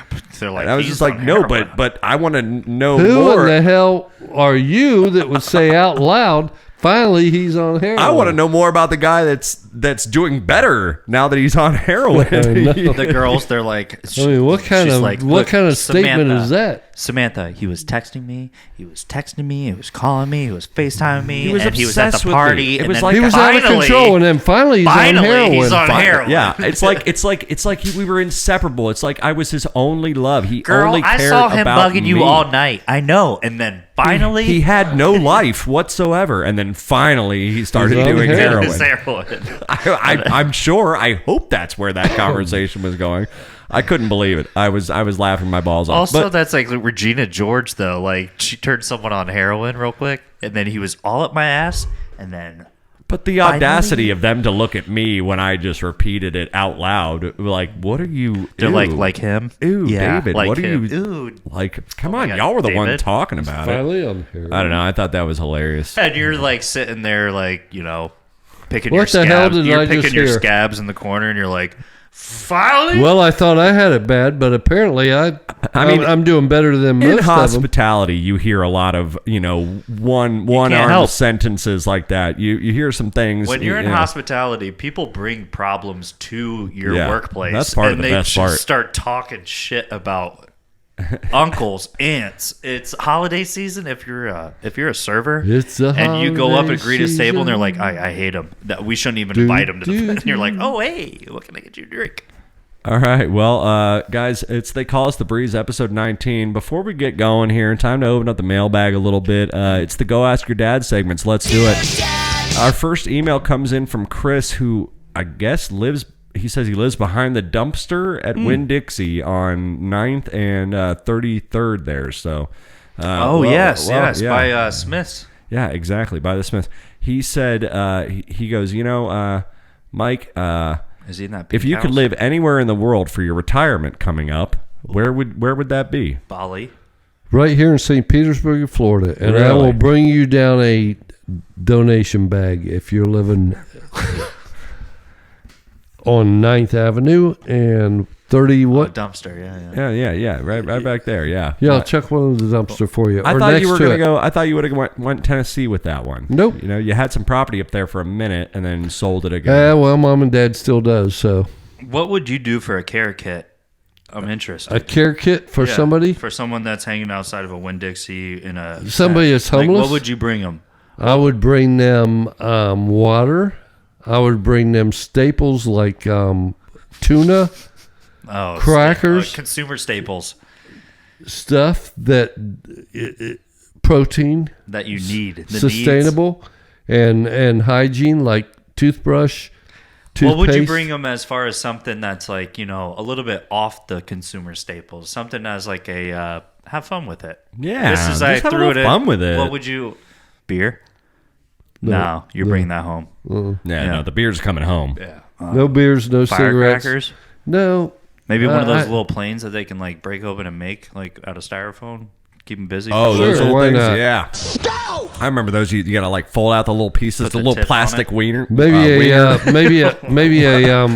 A: they're like,
B: And I was
A: "He's
B: just like,
A: on
B: no,
A: heroin."
B: but I want to know
C: Who
B: more.
C: in the hell are you that would say out loud, finally he's on heroin?
B: I want to know more about the guy that's doing better now that he's on heroin.
C: I know.
A: The girls, they're like,
C: I mean, what kind
A: she's
C: of
A: like,
C: what
A: "Look,
C: kind of statement
A: Samantha,
C: is that?
A: Samantha, he was texting me, he was calling me, he was FaceTiming me,
B: He was
A: and he was at
B: obsessed
A: the
B: with
A: party.
B: me. It
A: and
B: was
A: then
B: like
C: He was out of
A: finally-
C: control, and then finally he's on
A: finally
C: heroin.
A: he's on heroin.
B: Yeah, it's like we were inseparable. It's like I was his only love. He
A: Girl,
B: only
A: I
B: cared
A: saw him
B: about
A: bugging
B: me.
A: you all night. I know, and then finally
B: He had no life whatsoever, and then finally he started
C: He's on
B: doing
C: heroin.
B: heroin.
A: His heroin.
B: I'm sure. I hope that's where that conversation was going. I couldn't believe it. I was laughing my balls off.
A: Also,
B: But
A: that's like Regina George, though. Like, she turned someone on heroin real quick, and then he was all up my ass, and then
B: the audacity of them to look at me when I just repeated it out loud, like, what are you?
A: they're
B: ew.
A: like him.
B: Ew,
A: Yeah,
B: David,
A: like
B: what are
A: him.
B: you?
A: Ew.
B: Like, come
A: my
B: on,
A: God,
B: y'all were the one
A: David.
B: talking about it.
C: Finally on heroin.
B: I don't know. I thought that was hilarious.
A: And you're like sitting there, like, picking
C: What
A: your
C: the hell
A: scabs.
C: did
A: You're
C: I just
A: picking your
C: hear?
A: scabs in the corner, and you're like, finally.
C: Well, I thought I had it bad, but apparently I'm doing better than
B: In
C: most of them.
B: hospitality, you hear a lot of one
A: can't
B: arm
A: help.
B: sentences like that. You hear some things
A: When you're in
B: you know.
A: hospitality, people bring problems to your
B: Yeah,
A: workplace.
B: that's part of
A: and
B: the
A: they
B: best
A: just
B: part.
A: start talking shit about uncles, aunts. It's holiday season. If you're a server,
C: It's a
A: and you go up and
C: holiday
A: greet his table, and they're like,
C: season.
A: I hate him. That we shouldn't even
C: Do,
A: invite him to the.
C: do,
A: And you're like,
C: do.
A: oh hey, what can I get you to drink?
B: All right, well, guys, They Call Us the Breeze, episode 19. Before we get going here, time to open up the mailbag a little bit. It's the Go Ask Your Dad segments. Let's do it. Our first email comes in from Chris, who I guess he says he lives behind the dumpster at Winn-Dixie on 9th and 33rd there. So,
A: yes,
B: yeah.
A: by Smith's.
B: Yeah, exactly, by the Smith. He said, he goes, Mike,
A: Is he in that?
B: if you could
A: house?
B: live anywhere in the world for your retirement coming up, where would that be?
A: Bali.
C: Right here in St. Petersburg, Florida, and I
B: Really?
C: will bring you down a donation bag if you're living on 9th Avenue and 30
A: A
C: what?
A: dumpster. Yeah.
B: Yeah, right back there. Yeah,
C: Yeah, I'll check one of the dumpster for you.
B: I
C: or
B: thought
C: next
B: you were
C: to
B: gonna
C: it.
B: go. I thought you would have went Tennessee with that one.
C: Nope.
B: You had some property up there for a minute and then sold it again.
C: Well, Mom and Dad still does. So
A: What would you do for a care kit? I'm interested.
C: a care kit for
A: Yeah,
C: somebody.
A: for someone that's hanging outside of a Winn-Dixie in a
C: Somebody that's
A: Like,
C: homeless?
A: what would you bring them?
C: I would bring them water. I would bring them staples like tuna,
A: Oh,
C: Crackers.
A: consumer staples
C: stuff that protein,
A: that you need. The
C: sustainable, and hygiene like toothbrush,
A: needs. What would you
C: toothpaste.
A: bring them as far as something that's like a little bit off the consumer staples? Something as like a have fun with it.
B: Yeah,
A: this is
B: just
A: I
B: have a
A: threw it
B: little
A: in.
B: fun with it.
A: What would you beer? No, you're bringing that home.
B: No, the beer's coming home.
A: Yeah.
C: No beers, no cigarettes.
A: Firecrackers.
C: No.
A: Maybe one of those
C: I-
A: little planes that they can like break open and make like out of styrofoam. Keep them busy.
B: Oh,
C: Sure,
B: those little
C: why
B: things.
C: not?
B: Yeah. I remember those. You gotta like fold out the little pieces, the little
A: tip on
B: plastic
A: it.
B: wiener.
C: Maybe maybe a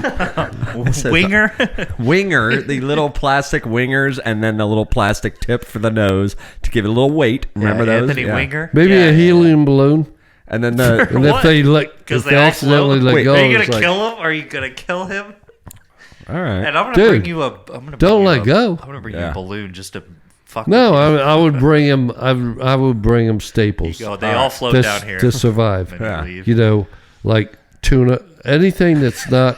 A: Winger.
B: Winger, the little plastic wingers, and then the little plastic tip for the nose to give it a little weight. Remember those?
A: Anthony Winger.
C: maybe a helium balloon.
B: And then the
C: And if they accidentally let go,
A: Are you gonna
C: it's like,
A: kill him? Are you gonna kill him?
B: all right.
A: And I'm gonna
C: Dude,
A: bring you a. I'm gonna
C: don't
A: bring you
C: let go.
A: I'm gonna bring you
B: Yeah.
A: a balloon just to fuck.
C: No,
A: with
C: I would bring him. I would bring him staples
A: you. Go. They all float
C: to,
A: down here
C: to survive.
A: when you leave.
C: You know, like tuna, anything that's not.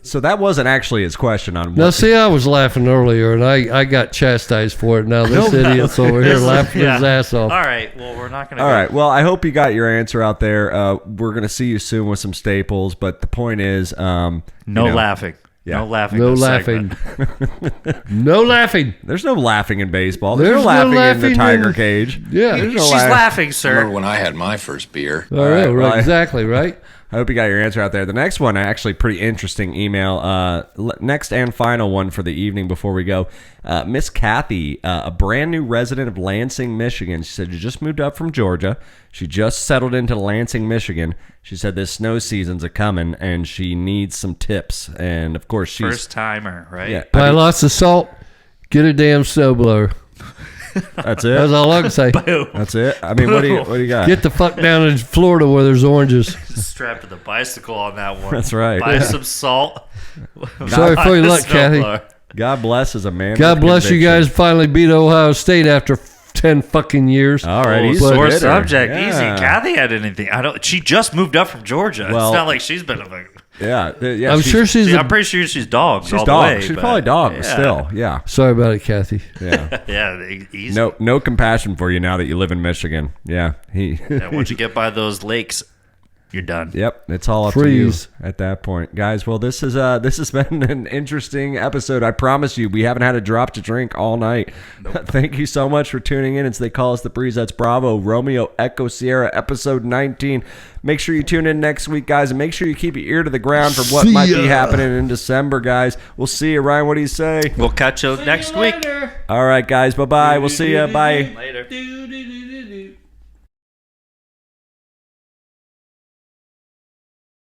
B: So that wasn't actually his question on
C: Now,
B: what.
C: see, I was laughing earlier, and I got chastised for it. Now this idiot's over here laughing his ass off.
A: All right. Well, we're not gonna.
B: All
A: go.
B: right. Well, I hope you got your answer out there. We're gonna see you soon with some staples, but the point is,
A: No laughing.
B: Yeah.
A: No laughing.
C: No
A: this
C: laughing.
A: segment.
C: No laughing.
B: there's no laughing in baseball. There's,
C: There's
B: no laughing in
C: laughing
B: the tiger
C: in-
B: cage.
C: Yeah.
B: There's no
A: She's
B: laugh-
A: laughing,
E: Remember
A: sir.
E: when I had my first beer?
C: All right,
B: well,
C: right, exactly, right?
B: I hope you got your answer out there. The next one, actually, pretty interesting email. Next and final one for the evening before we go. Miss Kathy, a brand new resident of Lansing, Michigan. She said, you just moved up from Georgia. She just settled into Lansing, Michigan. She said this snow season's a coming, and she needs some tips. And, of course, she's...
A: First timer, right?
B: Yeah,
C: Buy lots of salt. Get a damn snowblower.
B: that's
C: That's
B: it.
C: all I can say.
B: That's it. I mean, what do you got?
C: Get the fuck down in Florida where there's oranges.
A: Strapped to the bicycle on that one.
B: That's right.
A: Buy some salt.
C: Sorry for your
A: Buy a
C: luck, Kathy.
A: snowblower.
B: God bless as a man.
C: God
B: with
C: bless you
B: conviction.
C: guys. Finally beat Ohio State after 10 fucking years.
B: All right,
A: Oh,
B: he's
A: sore
B: bitter.
A: subject.
B: Yeah.
A: Easy. Kathy had anything? I don't. She just moved up from Georgia.
B: Well-
A: It's not like she's been.
B: Yeah,
C: I'm sure she's.
A: I'm pretty sure she's dogs.
B: she's
A: all
B: dog.
A: The way,
B: She's
A: but-
B: probably dog, but
A: yeah.
B: still, yeah,
C: Sorry about it, Kathy.
B: yeah.
A: Yeah, easy.
B: No compassion for you now that you live in Michigan. Yeah,
A: Yeah, once you get by those lakes, you're done.
B: Yep, it's all up
C: Freeze.
B: to you at that point, guys. Well, this has been an interesting episode. I promise you, we haven't had a drop to drink all night. Thank you so much for tuning in. It's They Call Us the Breeze. That's Bravo Romeo Echo Sierra, episode 19. Make sure you tune in next week, guys, and make sure you keep your ear to the ground for what
C: See
B: might be
C: ya.
B: happening in December, guys. We'll see you, Ryan. What do you say?
A: We'll catch you next week.
B: All right, guys. Bye bye. We'll see you. Bye.
A: Later.